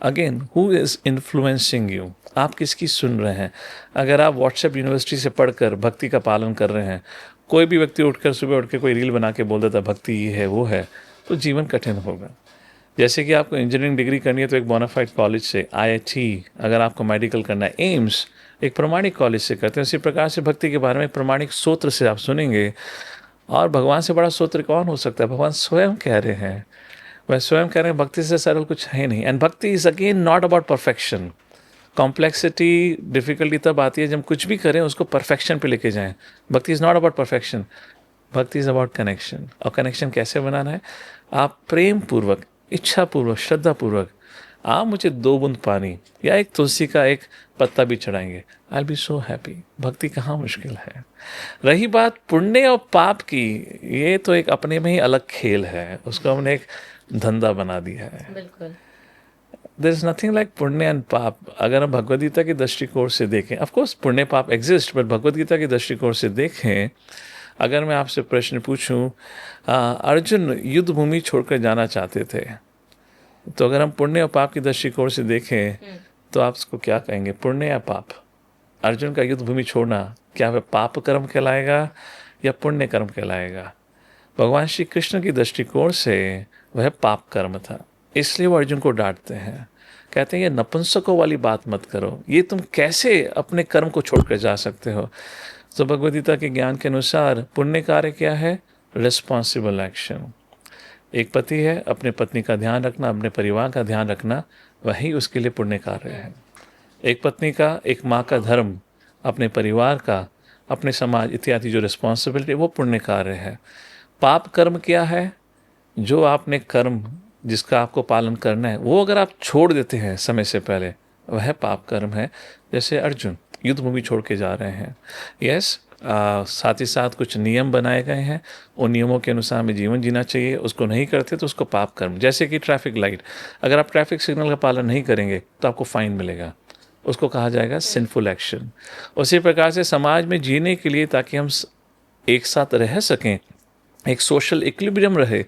[SPEAKER 1] again who is influencing you, आप किसकी सुन रहे हैं। अगर आप व्हाट्सएप यूनिवर्सिटी से पढ़कर भक्ति का पालन कर रहे हैं, कोई भी व्यक्ति उठकर सुबह उठ के कोई रील बना के बोल देता है भक्ति ये है वो है, तो जीवन कठिन होगा। जैसे कि आपको इंजीनियरिंग डिग्री करनी है तो एक बोनाफाइड कॉलेज से, आईआईटी, अगर आपको मेडिकल करना है एम्स, एक प्रमाणिक कॉलेज से करते हैं। उसी प्रकार से भक्ति के बारे में प्रमाणिक सूत्र से आप सुनेंगे। और भगवान से बड़ा सूत्र कौन हो सकता है, भगवान स्वयं कह रहे हैं। वह स्वयं कह रहे हैं भक्ति से सरल कुछ है नहीं। एंड भक्ति is again not about perfection. Complexity, difficulty तब आती है जब कुछ भी करें उसको परफेक्शन पे लेके जाएं। भक्ति इज़ नॉट अबाउट परफेक्शन, भक्ति इज़ अबाउट कनेक्शन। और कनेक्शन कैसे बनाना है, आप प्रेम पूर्वक, इच्छा पूर्वक, श्रद्धा पूर्वक आप मुझे 2 बूंद पानी या एक तुलसी का एक पत्ता भी चढ़ाएंगे, I will be so happy. भक्ति कहाँ मुश्किल है। रही बात पुण्य और पाप की, ये तो एक अपने में ही अलग खेल है, उसको हमने एक धंधा बना दिया है।
[SPEAKER 2] बिल्कुल।
[SPEAKER 1] देयर इज नथिंग लाइक पुण्य एंड पाप। अगर हम भगवद गीता के दृष्टिकोण से देखें, ऑफ कोर्स पुण्य पाप एग्जिस्ट, बट भगवद गीता के दृष्टिकोण से देखें, अगर मैं आपसे प्रश्न पूछूं, अर्जुन युद्ध भूमि छोड़कर जाना चाहते थे, तो अगर हम पुण्य और पाप की दृष्टिकोण से देखें तो आप उसको क्या कहेंगे, पुण्य या पाप। अर्जुन का युद्ध भूमि छोड़ना क्या वह पाप कर्म कहलाएगा या पुण्य कर्म कहलाएगा। भगवान श्री कृष्ण की दृष्टिकोण से वह पाप कर्म था, इसलिए वो अर्जुन को डांटते हैं, कहते हैं ये नपुंसकों वाली बात मत करो, ये तुम कैसे अपने कर्म को छोड़कर जा सकते हो। तो भगवद गीता के ज्ञान के अनुसार पुण्य कार्य क्या है, रिस्पॉन्सिबल एक्शन। एक पति है, अपने पत्नी का ध्यान रखना, अपने परिवार का ध्यान रखना, वही उसके लिए पुण्य कार्य है। एक पत्नी का, एक माँ का धर्म, अपने परिवार का, अपने समाज इत्यादि जो रिस्पॉन्सिबिलिटी, वो पुण्य कार्य है। पाप कर्म क्या है, जो आपने कर्म जिसका आपको पालन करना है वो अगर आप छोड़ देते हैं समय से पहले, वह पाप कर्म है। जैसे अर्जुन युद्ध भूमि छोड़ के जा रहे हैं, यस, साथ ही साथ कुछ नियम बनाए गए हैं, उन नियमों के अनुसार हमें जीवन जीना चाहिए, उसको नहीं करते तो उसको पाप कर्म। जैसे कि ट्रैफिक लाइट, अगर आप ट्रैफिक सिग्नल का पालन नहीं करेंगे तो आपको फाइन मिलेगा, उसको कहा जाएगा सिंफुल एक्शन। उसी प्रकार से समाज में जीने के लिए, ताकि हम एक साथ रह सकें, एक सोशल इक्विलिब्रियम रहे,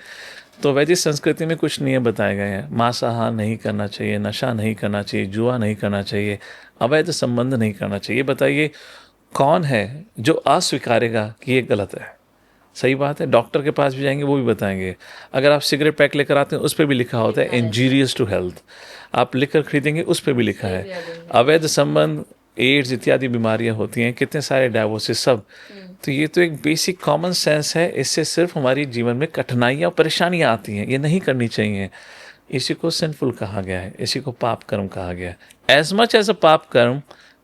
[SPEAKER 1] तो वैदिक संस्कृति में कुछ नियम बताए गए हैं। मांसाहार नहीं करना चाहिए, नशा नहीं करना चाहिए, जुआ नहीं करना चाहिए, अवैध संबंध नहीं करना चाहिए। बताइए कौन है जो अस्वीकारेगा कि ये गलत है। सही बात है, डॉक्टर के पास भी जाएंगे वो भी बताएंगे। अगर आप सिगरेट पैक लेकर आते हैं उस पर भी लिखा होता है इंजीरियस टू हेल्थ, आप लिखकर खरीदेंगे उस पर भी लिखा है। अवैध संबंध, एड्स इत्यादि बीमारियां होती हैं, कितने सारे डायवोसिस, सब। तो ये तो एक बेसिक कॉमन सेंस है, इससे सिर्फ हमारी जीवन में कठिनाइयाँ और परेशानियाँ आती हैं, ये नहीं करनी चाहिए। इसी को सिंफुल कहा गया है, इसी को पाप कर्म कहा गया है। एज मच एज अ पाप कर्म,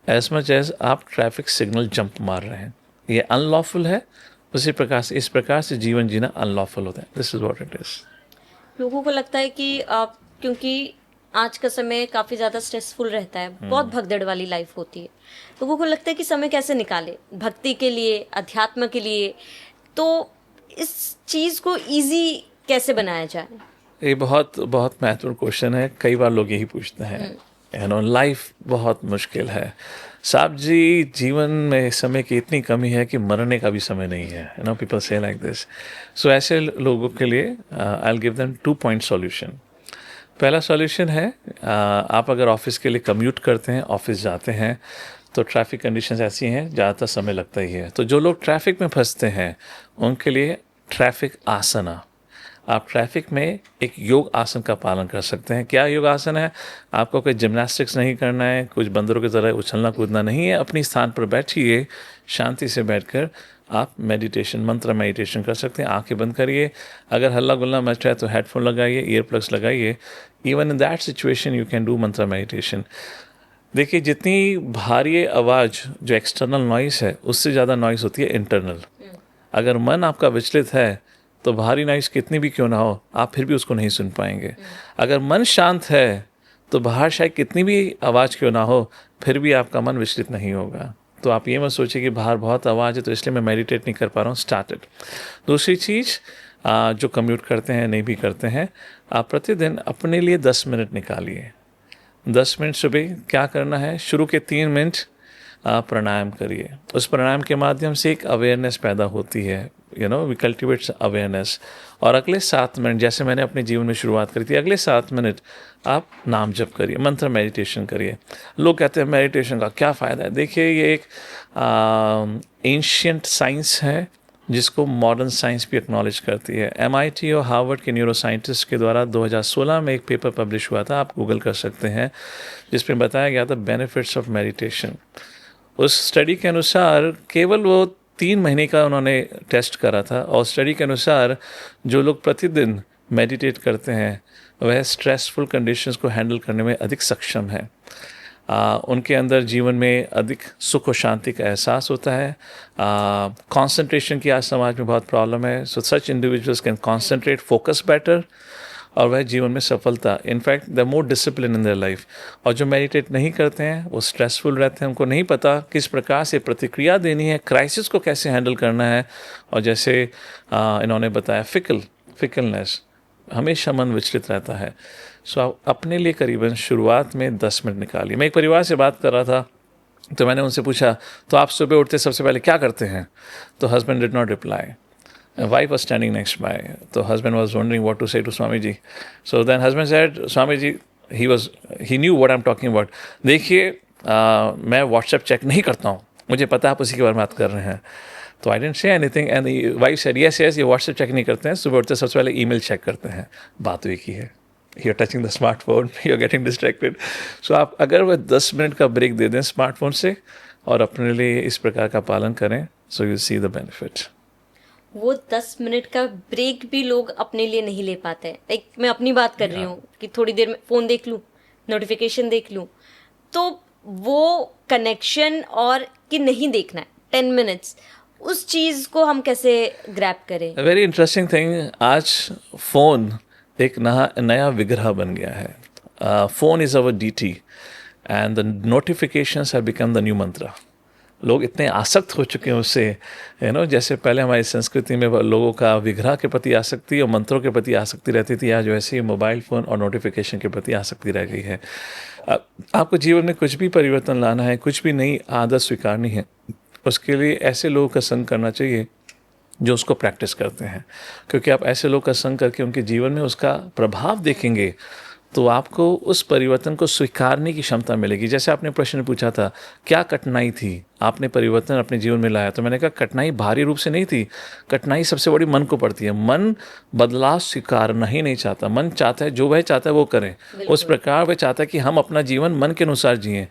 [SPEAKER 1] एज मच एज आप ट्रैफिक सिग्नल जंप मार रहे हैं, ये अनलॉफुल है। उसी प्रकार से, इस प्रकार से जीवन जीना अनलॉफुल होता है। This is what it is.
[SPEAKER 2] लोगों को लगता है कि क्योंकि आज का समय काफ़ी ज़्यादा स्ट्रेसफुल रहता है, बहुत भगदड़ वाली लाइफ होती है, लोगों को लगता है कि समय कैसे निकाले भक्ति के लिए, अध्यात्म के लिए, तो इस चीज़ को इजी कैसे बनाया जाए।
[SPEAKER 1] ये बहुत बहुत महत्वपूर्ण क्वेश्चन है, कई बार लोग यही पूछते हैं। लाइफ बहुत मुश्किल है साहब जी, जीवन में समय की इतनी कमी है कि मरने का भी समय नहीं है। पीपल से लाइक दिस। सो ऐसे लोगों के लिए I will give them 2 point solution. पहला सॉल्यूशन है, आप अगर ऑफिस के लिए कम्यूट करते हैं, ऑफिस जाते हैं, तो ट्रैफिक कंडीशंस ऐसी हैं ज़्यादातर समय लगता ही है। तो जो लोग ट्रैफिक में फंसते हैं उनके लिए ट्रैफिक आसना, आप ट्रैफिक में एक योग आसन का पालन कर सकते हैं। क्या योग आसन है, आपको कोई जिम्नास्टिक्स नहीं करना है, कुछ बंदरों की तरह उछलना कूदना नहीं है। अपनी स्थान पर बैठिए, शांति से बैठकर आप मेडिटेशन, मंत्र मेडिटेशन कर सकते हैं। आंखें बंद करिए, अगर हल्ला गुल्ला मच रहा है तो हेडफोन लगाइए, ईयर प्लग्स लगाइए। Even in that situation you can do मंत्र मेडिटेशन। देखिए, जितनी भारी आवाज़ जो एक्सटर्नल नॉइस है उससे ज़्यादा नॉइस होती है इंटरनल। अगर मन आपका विचलित है तो भारी नॉइस कितनी भी क्यों ना हो, आप फिर भी उसको नहीं सुन पाएंगे। अगर मन शांत है तो बाहर शायद कितनी भी आवाज़ क्यों ना हो, फिर भी आपका मन विचलित नहीं होगा। तो आप ये मत सोचिए कि बाहर बहुत आवाज़ है तो इसलिए मैं मेडिटेट नहीं कर पा रहा हूँ। स्टार्टेड। दूसरी चीज़, जो कम्यूट करते हैं, नहीं भी करते हैं, आप प्रतिदिन अपने लिए 10 मिनट निकालिए। 10 मिनट सुबह क्या करना है, शुरू के 3 मिनट आप प्राणायाम करिए। उस प्राणायाम के माध्यम से एक अवेयरनेस पैदा होती है, वी कल्टिवेट अवेयरनेस। और अगले 7 मिनट, जैसे मैंने अपने जीवन में शुरुआत करी थी, अगले 7 मिनट आप नाम जप करिए, मंत्र मेडिटेशन करिए। लोग कहते हैं मेडिटेशन का क्या फ़ायदा है? देखिए, ये एक एंशियंट साइंस है जिसको मॉडर्न साइंस भी एक्नॉलेज करती है। MIT और हार्वर्ड के न्यूरो साइंटिस्ट के द्वारा 2016 में एक पेपर पब्लिश हुआ था, आप गूगल कर सकते हैं, जिसमें बताया गया था बेनिफिट्स ऑफ मेडिटेशन। उस स्टडी के अनुसार केवल वो 3 महीने का उन्होंने टेस्ट करा था, और स्टडी के अनुसार जो लोग प्रतिदिन मेडिटेट करते हैं वह स्ट्रेसफुल कंडीशंस को हैंडल करने में अधिक सक्षम है। उनके अंदर जीवन में अधिक सुख और शांति का एहसास होता है। कंसंट्रेशन की आज समाज में बहुत प्रॉब्लम है, so such individuals can concentrate, focus better, और वह जीवन में सफलता, in fact the more discipline in their life. और जो मेडिटेट नहीं करते हैं वो स्ट्रेसफुल रहते हैं, उनको नहीं पता किस प्रकार से प्रतिक्रिया देनी है, क्राइसिस को कैसे हैंडल करना है। और जैसे इन्होंने बताया, फिकलनेस, हमेशा मन विचलित रहता है। सो आप अपने लिए करीबन शुरुआत में 10 मिनट निकालिए। मैं एक परिवार से बात कर रहा था, तो मैंने उनसे पूछा, तो आप सुबह उठते सबसे पहले क्या करते हैं? तो husband did not reply. Wife was standing next by. So husband was wondering what to say to Swamiji. So then husband said, Swamiji, he knew what I'm talking about. देखिए, मैं WhatsApp चेक नहीं करता हूँ, मुझे पता है आप उसी के बारे में बात कर रहे हैं। तो I didn't say anything and the wife said, yes, ये WhatsApp चेक नहीं करते हैं, सुबह उठते सबसे पहले ईमेल चेक करते हैं। बात एक ही है, you're touching the smartphone, you're getting distracted. So आप अगर वह 10 मिनट का ब्रेक दे दें स्मार्टफोन से और अपने लिए इस प्रकार का पालन करें, so you see the benefit.
[SPEAKER 2] वो 10 मिनट का ब्रेक भी लोग अपने लिए नहीं ले पाते हैं। लाइक मैं अपनी बात कर रही हूँ कि थोड़ी देर में फ़ोन देख लूँ, नोटिफिकेशन देख लूँ, तो वो कनेक्शन और कि नहीं देखना है 10 मिनट्स, उस चीज़ को हम कैसे ग्रैब करें?
[SPEAKER 1] वेरी इंटरेस्टिंग थिंग, आज फ़ोन एक नया विग्रह बन गया है। Phone is our DT and the notifications have become the new mantra. लोग इतने आसक्त हो चुके हैं उससे, जैसे पहले हमारी संस्कृति में लोगों का विग्रह के प्रति आसक्ति और मंत्रों के प्रति आसक्ति रहती थी, आज वैसे ही मोबाइल फ़ोन और नोटिफिकेशन के प्रति आसक्ति रह गई है। आपको जीवन में कुछ भी परिवर्तन लाना है, कुछ भी नई आदत स्वीकारनी है, उसके लिए ऐसे लोगों का संग करना चाहिए जो उसको प्रैक्टिस करते हैं, क्योंकि आप ऐसे लोग का संग करके उनके जीवन में उसका प्रभाव देखेंगे तो आपको उस परिवर्तन को स्वीकारने की क्षमता मिलेगी। जैसे आपने प्रश्न पूछा था, क्या कठिनाई थी, आपने परिवर्तन अपने जीवन में लाया, तो मैंने कहा कठिनाई भारी रूप से नहीं थी, कठिनाई सबसे बड़ी मन को पड़ती है। मन बदलाव स्वीकारना ही नहीं चाहता, मन चाहता है जो वह चाहता है वो करें, उस प्रकार वह चाहता है कि हम अपना जीवन मन के अनुसार जिएं।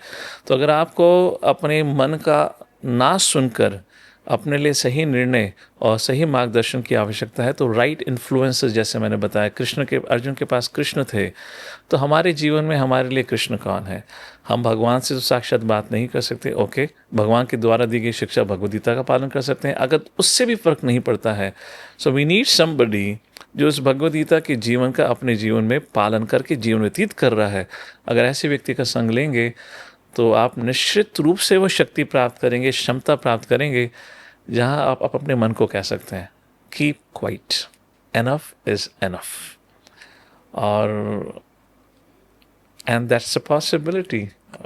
[SPEAKER 1] तो अगर आपको अपने मन का ना सुनकर अपने लिए सही निर्णय और सही मार्गदर्शन की आवश्यकता है, तो राइट इन्फ्लुएंसेस, जैसे मैंने बताया, अर्जुन के पास कृष्ण थे, तो हमारे जीवन में हमारे लिए कृष्ण कौन है? हम भगवान से तो साक्षात बात नहीं कर सकते, ओके, भगवान के द्वारा दी गई शिक्षा भगवद गीता का पालन कर सकते हैं, अगर उससे भी फर्क नहीं पड़ता है, सो वी नीड समबडी जो उस भगवद गीता के जीवन का अपने जीवन में पालन करके जीवन व्यतीत कर रहा है। अगर ऐसे व्यक्ति का संग लेंगे तो आप निश्चित रूप से वो शक्ति प्राप्त करेंगे, क्षमता प्राप्त करेंगे, जहां आप अपने मन को कह सकते हैं keep quiet, enough is enough, और and that's a possibility.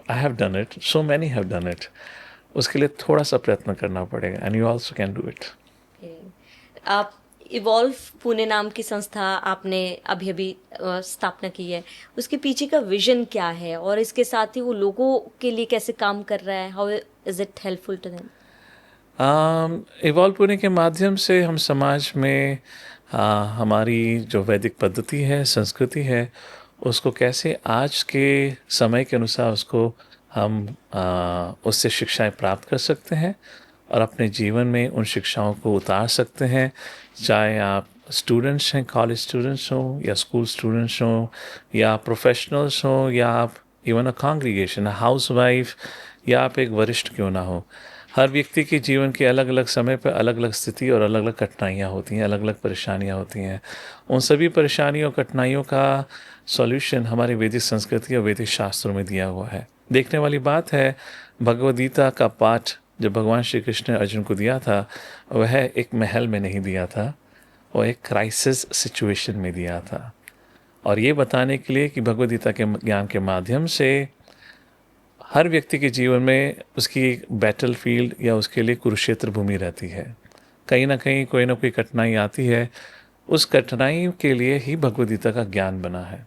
[SPEAKER 1] I have done it, so many have done it. उसके लिए थोड़ा सा प्रयत्न करना पड़ेगा, and you also can do it.
[SPEAKER 2] आप इवॉल्व पुणे नाम की संस्था आपने अभी स्थापना की है, उसके पीछे का विजन क्या है और इसके साथ ही वो लोगों के लिए कैसे काम कर रहा है? How is it helpful to them?
[SPEAKER 1] Evolve Pune के माध्यम से हम समाज में हमारी जो वैदिक पद्धति है, संस्कृति है, उसको कैसे आज के समय के अनुसार उसको हम उससे शिक्षाएं प्राप्त कर सकते हैं और अपने जीवन में उन शिक्षाओं को उतार सकते हैं। चाहे आप स्टूडेंट्स हैं, कॉलेज स्टूडेंट्स हों या स्कूल स्टूडेंट्स हों या प्रोफेशनल्स हों या आप इवन अ कॉन्ग्रीगेशन, हाउस वाइफ या आप एक वरिष्ठ क्यों ना हो, हर व्यक्ति के जीवन के अलग अलग समय पर अलग अलग स्थिति और अलग अलग कठिनाइयाँ होती हैं, अलग अलग परेशानियाँ होती हैं। उन सभी परेशानियों कठिनाइयों का सॉल्यूशन हमारे वैदिक संस्कृति और वैदिक शास्त्रों में दिया हुआ है। देखने वाली बात है, भगवद गीता का पाठ जब भगवान श्री कृष्ण ने अर्जुन को दिया था, वह एक महल में नहीं दिया था, वह एक क्राइसिस सिचुएशन में दिया था, और ये बताने के लिए कि भगवद गीता के ज्ञान के माध्यम से हर व्यक्ति के जीवन में उसकी बैटल फील्ड या उसके लिए कुरुक्षेत्र भूमि रहती है। कहीं ना कहीं कोई ना कोई कठिनाई आती है, उस कठिनाई के लिए ही भगवद गीता का ज्ञान बना है।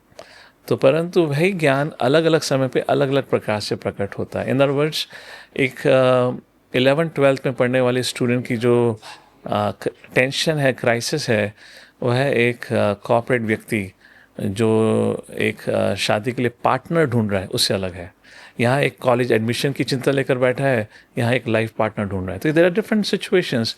[SPEAKER 1] तो परंतु वही ज्ञान अलग अलग समय पे अलग अलग प्रकार से प्रकट होता है। इन अदर वर्ड्स, एक 11th-12th में पढ़ने वाले स्टूडेंट की जो टेंशन है, क्राइसिस है, वह एक कॉर्पोरेट व्यक्ति जो एक शादी के लिए पार्टनर ढूंढ रहा है, उससे अलग है। यहाँ एक कॉलेज एडमिशन की चिंता लेकर बैठा है, यहाँ एक लाइफ पार्टनर ढूंढ रहा है। तो देयर आर डिफरेंट सिचुएशंस।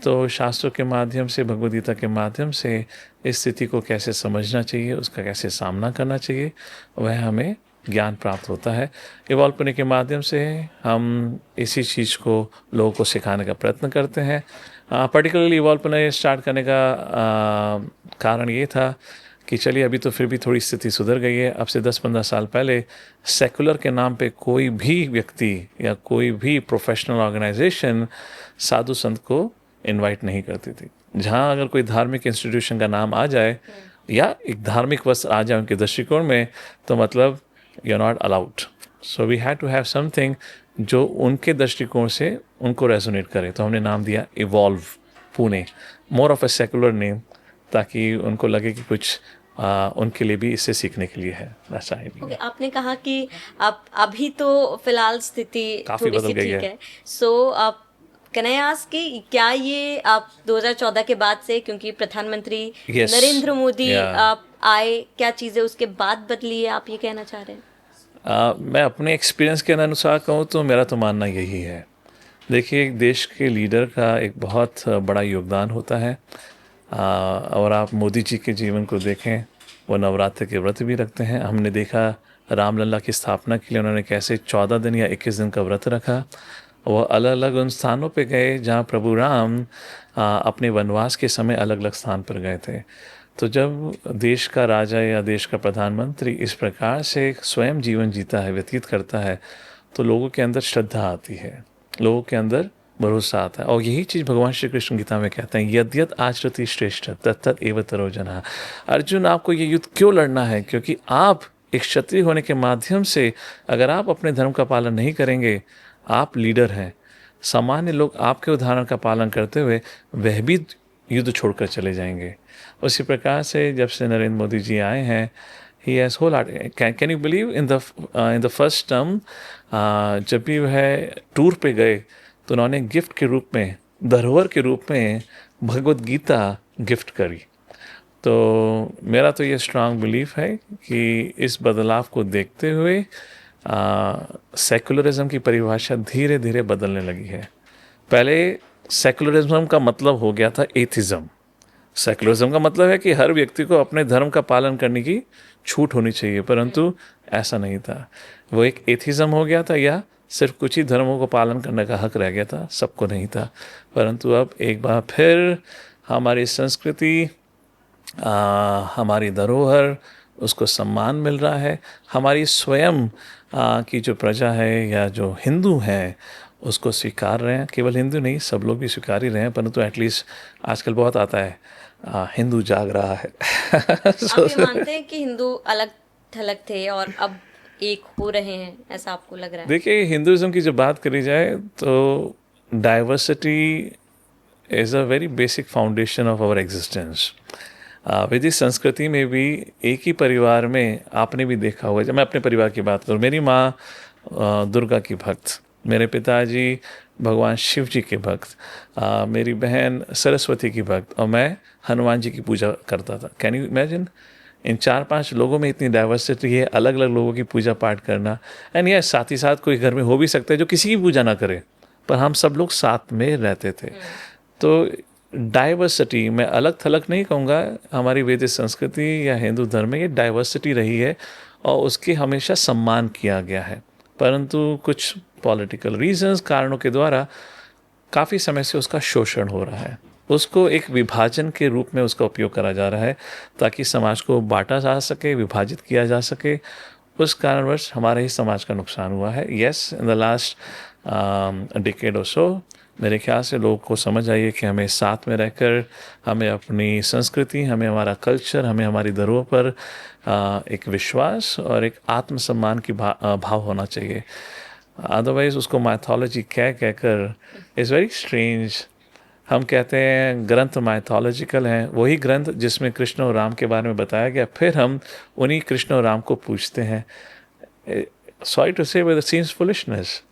[SPEAKER 1] तो शास्त्रों के माध्यम से, भगवद गीता के माध्यम से इस स्थिति को कैसे समझना चाहिए, उसका कैसे सामना करना चाहिए, वह हमें ज्ञान प्राप्त होता है। इवॉल्व करने के माध्यम से हम इसी चीज़ को लोगों को सिखाने का प्रयत्न करते हैं। पर्टिकुलरली इवॉल्व करने स्टार्ट करने का कारण ये था कि चलिए अभी तो फिर भी थोड़ी स्थिति सुधर गई है। अब से 10-15 साल पहले सेकुलर के नाम पे कोई भी व्यक्ति या कोई भी प्रोफेशनल ऑर्गेनाइजेशन साधु संत को इनवाइट नहीं करती थी। जहाँ अगर कोई धार्मिक इंस्टीट्यूशन का नाम आ जाए या एक धार्मिक वस्त्र आ जाए उनके दृष्टिकोण में, तो मतलब you are not allowed. So we had to have something जो उनके दृष्टिकोण से उनको रेजोनेट करे। तो हमने नाम दिया evolve Pune, more of a secular name, ताकि उनको लगे कि कुछ उनके लिए भी इससे सीखने के लिए है।
[SPEAKER 2] Okay, आपने कहा कि अब अभी तो फिलहाल स्थिति
[SPEAKER 1] काफी
[SPEAKER 2] थोड़ी
[SPEAKER 1] बदल
[SPEAKER 2] सी
[SPEAKER 1] गई
[SPEAKER 2] ठीक
[SPEAKER 1] है।
[SPEAKER 2] है। सो आप कैन आई आस्क कि क्या ये आप 2014 के बाद से, क्योंकि प्रधानमंत्री
[SPEAKER 1] Yes.
[SPEAKER 2] नरेंद्र मोदी
[SPEAKER 1] Yeah.
[SPEAKER 2] आप आए, क्या चीजें उसके बाद बदली है, आप ये कहना चाह रहे हैं?
[SPEAKER 1] मैं अपने एक्सपीरियंस के अनुसार कहूँ तो मेरा तो मानना यही है। देखिए, एक देश के लीडर का एक बहुत बड़ा योगदान होता है। और आप मोदी जी के जीवन को देखें, वो नवरात्र के व्रत भी रखते हैं। हमने देखा रामलला की स्थापना के लिए उन्होंने कैसे 14 दिन या 21 दिन का व्रत रखा। वो अलग अलग उन स्थानों पे गए जहाँ प्रभु राम अपने वनवास के समय अलग अलग स्थान पर गए थे। तो जब देश का राजा या देश का प्रधानमंत्री इस प्रकार से स्वयं जीवन जीता है, व्यतीत करता है, तो लोगों के अंदर श्रद्धा आती है, लोगों के अंदर भरोसा आता है। और यही चीज़ भगवान श्री कृष्ण गीता में कहते हैं, यद्यत आचरति श्रेष्ठ तत्तत एव तरो जनः। अर्जुन, आपको ये युद्ध क्यों लड़ना है? क्योंकि आप एक क्षत्रिय होने के माध्यम से अगर आप अपने धर्म का पालन नहीं करेंगे, आप लीडर हैं। सामान्य लोग आपके उदाहरण का पालन करते हुए वह भी युद्ध छोड़कर चले जाएंगे। उसी प्रकार से जब से नरेंद्र मोदी जी आए हैं, he has whole can you believe in the first term, जब भी वह टूर पे गए तो उन्होंने गिफ्ट के रूप में, धरोहर के रूप में भगवद गीता गिफ्ट करी। तो मेरा तो ये स्ट्रांग बिलीफ है कि इस बदलाव को देखते हुए सेकुलरिज्म की परिभाषा धीरे धीरे बदलने लगी है। पहले सेकुलरिज्म का मतलब हो गया था एथिज्म। सेकुलरिज्म का मतलब है कि हर व्यक्ति को अपने धर्म का पालन करने की छूट होनी चाहिए, परंतु ऐसा नहीं था। वो एक एथिज्म हो गया था, या सिर्फ कुछ ही धर्मों को पालन करने का हक रह गया था, सबको नहीं था। परंतु अब एक बार फिर हमारी संस्कृति, हमारी धरोहर, उसको सम्मान मिल रहा है। हमारी स्वयं की जो प्रजा है या जो हिंदू हैं उसको स्वीकार रहे हैं। केवल हिंदू नहीं, सब लोग भी स्वीकार ही रहे हैं, परंतु एटलीस्ट आजकल बहुत आता है हिंदू जाग रहा है।
[SPEAKER 2] आप ये मानते हैं कि हिंदू अलग थलग थे और अब एक हो रहे हैं, ऐसा आपको लग रहा है?
[SPEAKER 1] देखिए, हिंदुज़म की जब बात करी जाए तो diversity is a very basic foundation of our existence. वैदिक संस्कृति में भी एक ही परिवार में आपने भी देखा होगा। जब मैं अपने परिवार की बात करूँ, मेरी माँ दुर्गा की भक्त, मेरे पिताजी भगवान शिव जी के भक्त, मेरी बहन सरस्वती की भक्त, और मैं हनुमान जी की पूजा करता था। Can you imagine? इन 4-5 लोगों में इतनी डाइवर्सिटी है, अलग अलग लोगों की पूजा पाठ करना। एंड ये साथ ही साथ कोई घर में हो भी सकता है जो किसी की पूजा ना करे, पर हम सब लोग साथ में रहते थे। तो डाइवर्सिटी, मैं अलग थलग नहीं कहूँगा, हमारी वैदिक संस्कृति या हिंदू धर्म में ये डाइवर्सिटी रही है और उसकी हमेशा सम्मान किया गया है। परंतु कुछ पॉलिटिकल रीजंस, कारणों के द्वारा काफ़ी समय से उसका शोषण हो रहा है। उसको एक विभाजन के रूप में उसका उपयोग करा जा रहा है ताकि समाज को बांटा जा सके, विभाजित किया जा सके। उस कारणवश हमारे ही समाज का नुकसान हुआ है। Yes, in the last decade और सो मेरे ख्याल से लोगों को समझ आई है कि हमें साथ में रहकर, हमें अपनी संस्कृति, हमें हमारा कल्चर, हमें हमारी धरोहर पर एक विश्वास और एक आत्मसम्मान की भाव होना चाहिए। अदरवाइज उसको माइथोलॉजी कहकर इज़ वेरी स्ट्रेंज। हम कहते हैं ग्रंथ माइथोलॉजिकल हैं, वही ग्रंथ जिसमें कृष्ण और राम के बारे में बताया गया, फिर हम उन्हीं कृष्ण और राम को पूछते हैं। सॉरी टू से, बट इट सीम्स फुलिशनेस।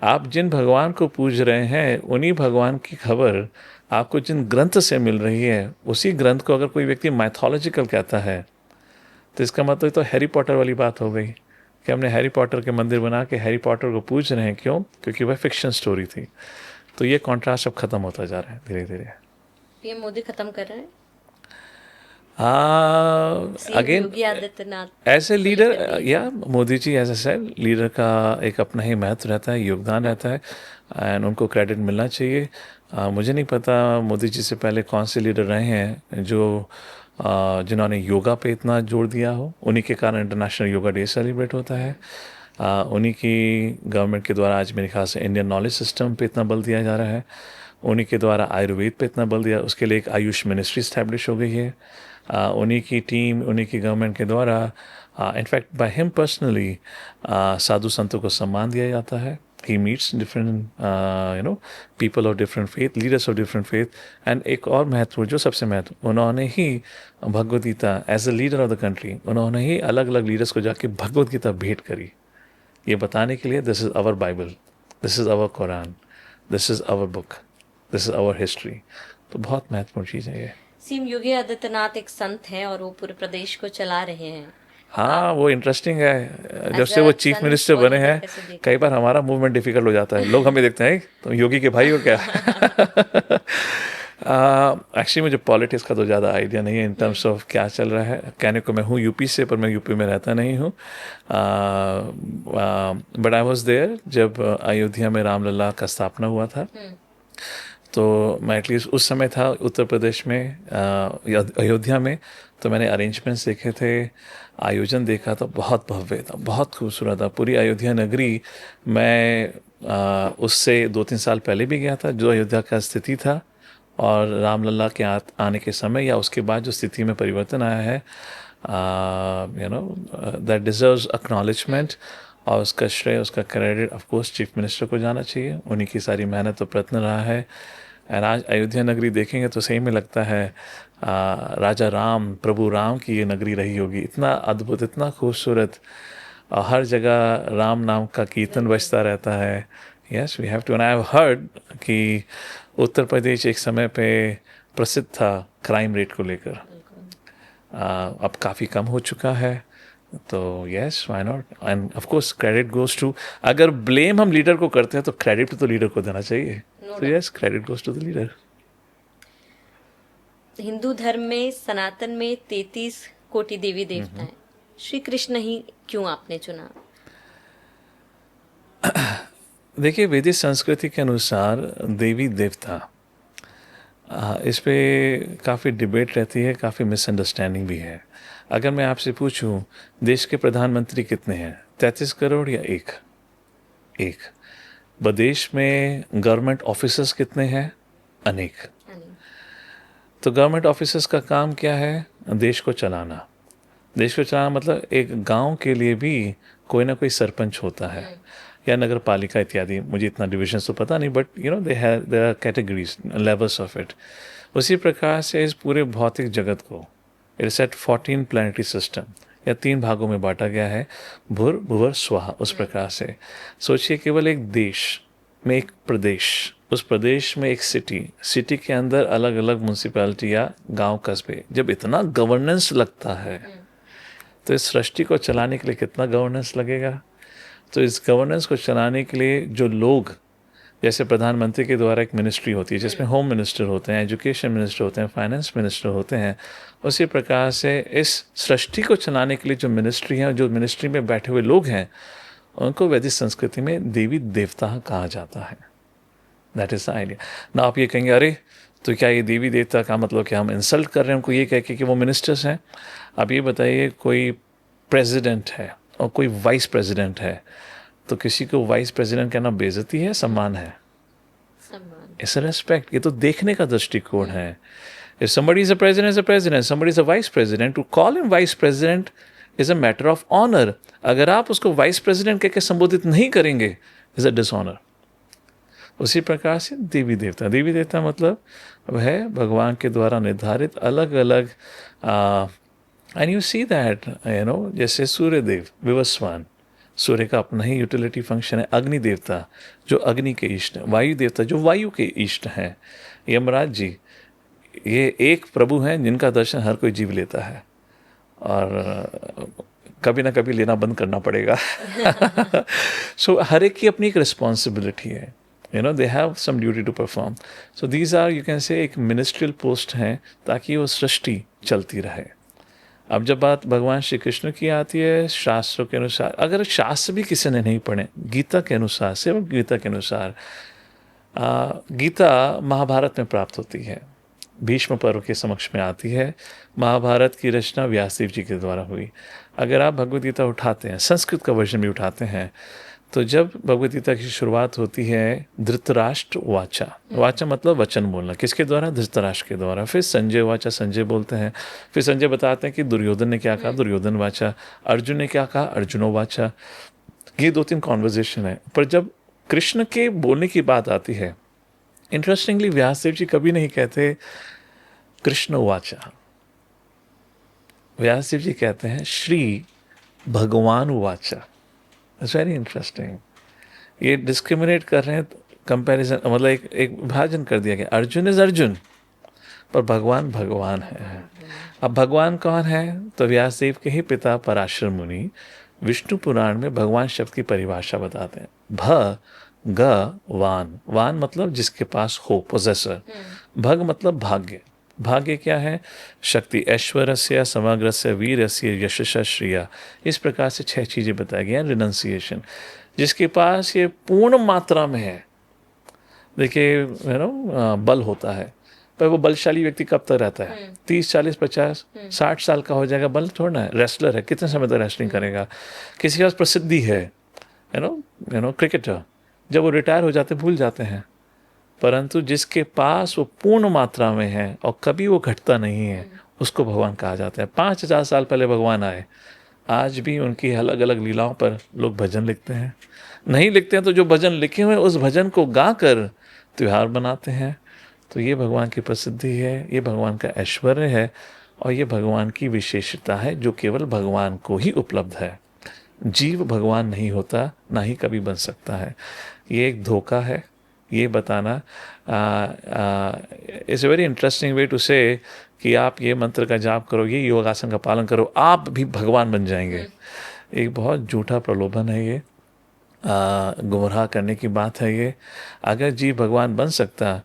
[SPEAKER 1] आप जिन भगवान को पूज रहे हैं उन्हीं भगवान की खबर आपको जिन ग्रंथ से मिल रही है, उसी ग्रंथ को अगर कोई व्यक्ति माइथोलॉजिकल कहता है तो इसका मतलब तो हैरी पॉटर वाली बात हो गई कि हमने हैरी पॉटर के मंदिर बना के हैरी पॉटर को पूज रहे हैं। क्यों? क्योंकि वह फिक्शन स्टोरी थी। तो ये कॉन्ट्रास्ट अब खत्म होता जा रहा है धीरे धीरे।
[SPEAKER 2] पीएम मोदी खत्म कर रहे हैं।
[SPEAKER 1] Again
[SPEAKER 2] Yogi Adityanath
[SPEAKER 1] as a leader, या Modi ji as a said, leader का एक अपना ही महत्व रहता है, योगदान रहता है, एंड उनको क्रेडिट मिलना चाहिए। मुझे नहीं पता मोदी जी से पहले कौन से लीडर रहे हैं जो जिन्होंने योगा पे इतना जोर दिया हो। उन्हीं के कारण इंटरनेशनल योगा डे सेलिब्रेट होता है। उन्हीं की गवर्नमेंट के द्वारा आज मेरे ख्याल से इंडियन नॉलेज सिस्टम पे इतना बल दिया जा रहा है। उन्हीं के द्वारा आयुर्वेद पे इतना बल दिया, उसके लिए एक आयुष मिनिस्ट्री स्टैब्लिश हो गई है। उन्हीं की टीम, उन्हीं की गवर्नमेंट के द्वारा, इनफैक्ट बाय हिम पर्सनली, साधु संतों को सम्मान दिया जाता है। He meets different people of different faith, leaders of different faith, and एक और महत्वपूर्ण, जो सबसे महत्व, उन्होंने ही Bhagavad Gita as a leader of the country, उन्होंने ही अलग अलग लीडर्स को जाके भगवद गीता भेंट करी, ये बताने के लिए this is our Bible, this is our Quran, this is our book, this is our history. तो बहुत महत्वपूर्ण चीज़ है ये।
[SPEAKER 2] सीएम योगी आदित्यनाथ एक संत हैं और वो पूरे प्रदेश को चला रहे हैं।
[SPEAKER 1] हाँ, वो इंटरेस्टिंग है। जब से वो चीफ मिनिस्टर बने हैं, कई बार हमारा मूवमेंट डिफिकल्ट हो जाता है। लोग हमें देखते हैं तो योगी के भाई हो क्या। एक्चुअली मुझे पॉलिटिक्स का तो ज़्यादा आइडिया नहीं है इन टर्म्स ऑफ क्या चल रहा है। कहने को मैं हूँ यूपी से, पर मैं यूपी में रहता नहीं हूँ। बट आई वॉज देयर जब अयोध्या में रामलला का स्थापना हुआ था। तो मैं एटलीस्ट उस समय था उत्तर प्रदेश में, अयोध्या में। तो मैंने अरेंजमेंट्स देखे थे, आयोजन देखा, तो बहुत भव्य था, बहुत खूबसूरत था पूरी अयोध्या नगरी। मैं उससे 2-3 साल पहले भी गया था, जो अयोध्या का स्थिति था, और रामलला के आने के समय या उसके बाद जो स्थिति में परिवर्तन आया है, दैट डिजर्व्स एक्नॉलेजमेंट। और उसका श्रेय, उसका credit of course chief minister को जाना चाहिए। उन्हीं की सारी मेहनत और प्रयत्न रहा है। एंड आज अयोध्या नगरी देखेंगे तो सही में लगता है राजा राम, प्रभु राम की ये नगरी रही होगी। इतना अद्भुत, इतना खूबसूरत, और हर जगह राम नाम का कीर्तन बजता रहता है। Yes, we have to. And I have heard कि उत्तर प्रदेश एक समय पे प्रसिद्ध था क्राइम रेट को लेकर, अब काफ़ी कम हो चुका है। तो yes, why not. And of course credit goes to, अगर ब्लेम हम लीडर को करते हैं तो क्रेडिट तो लीडर को देना चाहिए। तो yes, credit goes to the leader.
[SPEAKER 2] Hindu धर्म में, सनातन में 33 कोटि देवी देवता हैं। श्री कृष्ण ही क्यों आपने चुना?
[SPEAKER 1] देखिए, वैदिक संस्कृति के अनुसार देवी देवता, इस पे काफ़ी डिबेट रहती है, काफ़ी मिसअंडरस्टैंडिंग भी है। अगर मैं आपसे पूछूं देश के प्रधानमंत्री कितने हैं, 33 करोड़ या एक? देश में गवर्नमेंट ऑफिसर्स कितने हैं? अनेक। तो गवर्नमेंट ऑफिसर्स का काम क्या है? देश को चलाना। देश को चलाना मतलब एक गांव के लिए भी कोई ना कोई सरपंच होता है, या नगर पालिका इत्यादि। मुझे इतना डिविजन तो पता नहीं, but there are categories, levels of it. उसी प्रकार से इस पूरे भौतिक जगत को इट सेट 14 प्लैनेटरी सिस्टम, या 3 भागों में बांटा गया है, भूर भुवर स्वाहा। उस प्रकार से सोचिए, केवल एक देश में एक प्रदेश, उस प्रदेश में एक सिटी के अंदर अलग अलग म्यूनसिपैलिटी या गांव कस्बे, जब इतना गवर्नेंस लगता है तो इस सृष्टि को चलाने के लिए कितना गवर्नेंस लगेगा। तो इस गवर्नेंस को चलाने के लिए जो लोग, जैसे प्रधानमंत्री के द्वारा एक मिनिस्ट्री होती है जिसमें होम मिनिस्टर होते हैं, एजुकेशन मिनिस्टर होते हैं, फाइनेंस मिनिस्टर होते हैं, उसी प्रकार से इस सृष्टि को चलाने के लिए जो मिनिस्ट्री है, जो मिनिस्ट्री में बैठे हुए लोग हैं, उनको वैदिक संस्कृति में देवी देवता कहा जाता है। दैट इज द आइडिया ना। आप ये कहेंगे, अरे तो क्या ये देवी देवता का मतलब क्या हम इंसल्ट कर रहे हैं उनको ये कह के कि वो मिनिस्टर्स हैं? आप ये बताइए, कोई प्रेसिडेंट है और कोई वाइस प्रेसिडेंट है, तो किसी को वाइस प्रेसिडेंट कहना बेइज्जती है, सम्मान है? It's respect. ये तो देखने का दृष्टिकोण है। If somebody is a president, is a president. Somebody is a vice president. To call him vice president is a matter of honor. अगर आप उसको वाइस प्रेसिडेंट कह के संबोधित नहीं करेंगे, is a dishonor. उसी प्रकार से देवी देवता मतलब वह भगवान के द्वारा निर्धारित अलग अलग एंड यू सी दैट जैसे सूर्यदेव विवस्वान, सूर्य का अपना ही यूटिलिटी फंक्शन है। अग्नि देवता जो अग्नि के इष्ट हैं, वायु देवता जो वायु के इष्ट हैं, यमराज जी ये एक प्रभु हैं जिनका दर्शन हर कोई जीव लेता है और कभी ना कभी लेना बंद करना पड़ेगा। सो हर एक की अपनी एक रिस्पॉन्सिबिलिटी है, they have some duty to perform. So these are you can say एक मिनिस्ट्रियल पोस्ट हैं ताकि वो सृष्टि चलती रहे। अब जब बात भगवान श्री कृष्ण की आती है शास्त्रों के अनुसार, अगर शास्त्र भी किसी ने नहीं पढ़े, गीता के अनुसार, सिर्फ गीता के अनुसार, गीता महाभारत में प्राप्त होती है, भीष्म पर्व के समक्ष में आती है। महाभारत की रचना व्यासदेव जी के द्वारा हुई। अगर आप भगवद गीता उठाते हैं, संस्कृत का वर्जन भी उठाते हैं, तो जब भगवद गीता की शुरुआत होती है धृतराष्ट्र वाचा, वाचा मतलब वचन बोलना, किसके द्वारा? धृतराष्ट्र के द्वारा। फिर संजय वाचा, संजय बोलते हैं। फिर संजय बताते हैं कि दुर्योधन ने क्या कहा, दुर्योधन वाचा। अर्जुन ने क्या कहा, अर्जुनो वाचा। ये 2-3 कॉन्वर्जेशन है। पर जब कृष्ण के बोलने की बात आती है, इंटरेस्टिंगली व्यासदेव जी कभी नहीं कहते कृष्ण वाचा, व्यासदेव जी कहते हैं श्री भगवान वाचा। It's very interesting. ये डिस्क्रिमिनेट कर रहे हैं, कंपैरिजन, मतलब एक विभाजन कर दिया गया। अर्जुन इज अर्जुन, पर भगवान भगवान है। अब भगवान कौन है? तो व्यासदेव के ही पिता पराशर मुनि विष्णु पुराण में भगवान शब्द की परिभाषा बताते हैं। भ ग वान, वान मतलब जिसके पास हो, पोजेसर। भग मतलब भाग्य। भाग्य क्या है? शक्ति, ऐश्वर्यस्य, समग्रस्य, वीरस्य, यशस्य, श्रिया। इस प्रकार से 6 चीजें बताई गई हैं। रिनंसिएशन, जिसके पास ये पूर्ण मात्रा में है। देखिए बल होता है, पर वो बलशाली व्यक्ति कब तक रहता है? 30, 40, 50, 60 साल का हो जाएगा, बल छोड़ना है। रेसलर है, कितने समय तक रेसलिंग करेगा? किसी के पास प्रसिद्धि है, क्रिकेटर, जब वो रिटायर हो जाते भूल जाते हैं। परंतु जिसके पास वो पूर्ण मात्रा में है और कभी वो घटता नहीं है, उसको भगवान कहा जाता है। 5000 साल पहले भगवान आए, आज भी उनकी अलग अलग लीलाओं पर लोग भजन लिखते हैं। नहीं लिखते हैं तो जो भजन लिखे हुए उस भजन को गा कर त्योहार बनाते हैं। तो ये भगवान की प्रसिद्धि है, ये भगवान का ऐश्वर्य है और ये भगवान की विशेषता है जो केवल भगवान को ही उपलब्ध है। जीव भगवान नहीं होता, ना ही कभी बन सकता है। ये एक धोखा है ये बताना। It's a very interesting way to say कि आप ये मंत्र का जाप करो, ये योगासन का पालन करो, आप भी भगवान बन जाएंगे। एक बहुत झूठा प्रलोभन है ये, गुमराह करने की बात है ये। अगर जीव भगवान बन सकता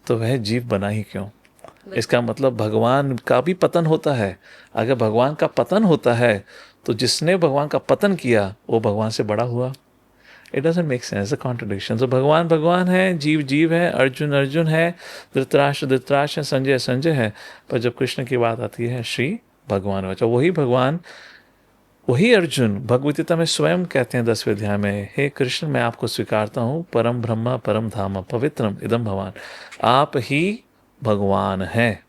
[SPEAKER 1] तो वह जीव बना ही क्यों? इसका मतलब भगवान का भी पतन होता है। अगर भगवान का पतन होता है तो जिसने भगवान का पतन किया वो भगवान से बड़ा हुआ। It doesn't make sense, a contradiction. तो भगवान भगवान है, जीव जीव है, अर्जुन अर्जुन है, धृतराष्ट्र धृतराष्ट्र है, संजय संजय है। पर जब कृष्ण की बात आती है श्री भगवान वाचा, वही भगवान, वही अर्जुन भगवद गीता में स्वयं कहते हैं 10वें अध्याय में, हे कृष्ण मैं आपको स्वीकारता हूँ, परम ब्रह्म परम धाम पवित्रम इदम भगवान, आप ही भगवान हैं।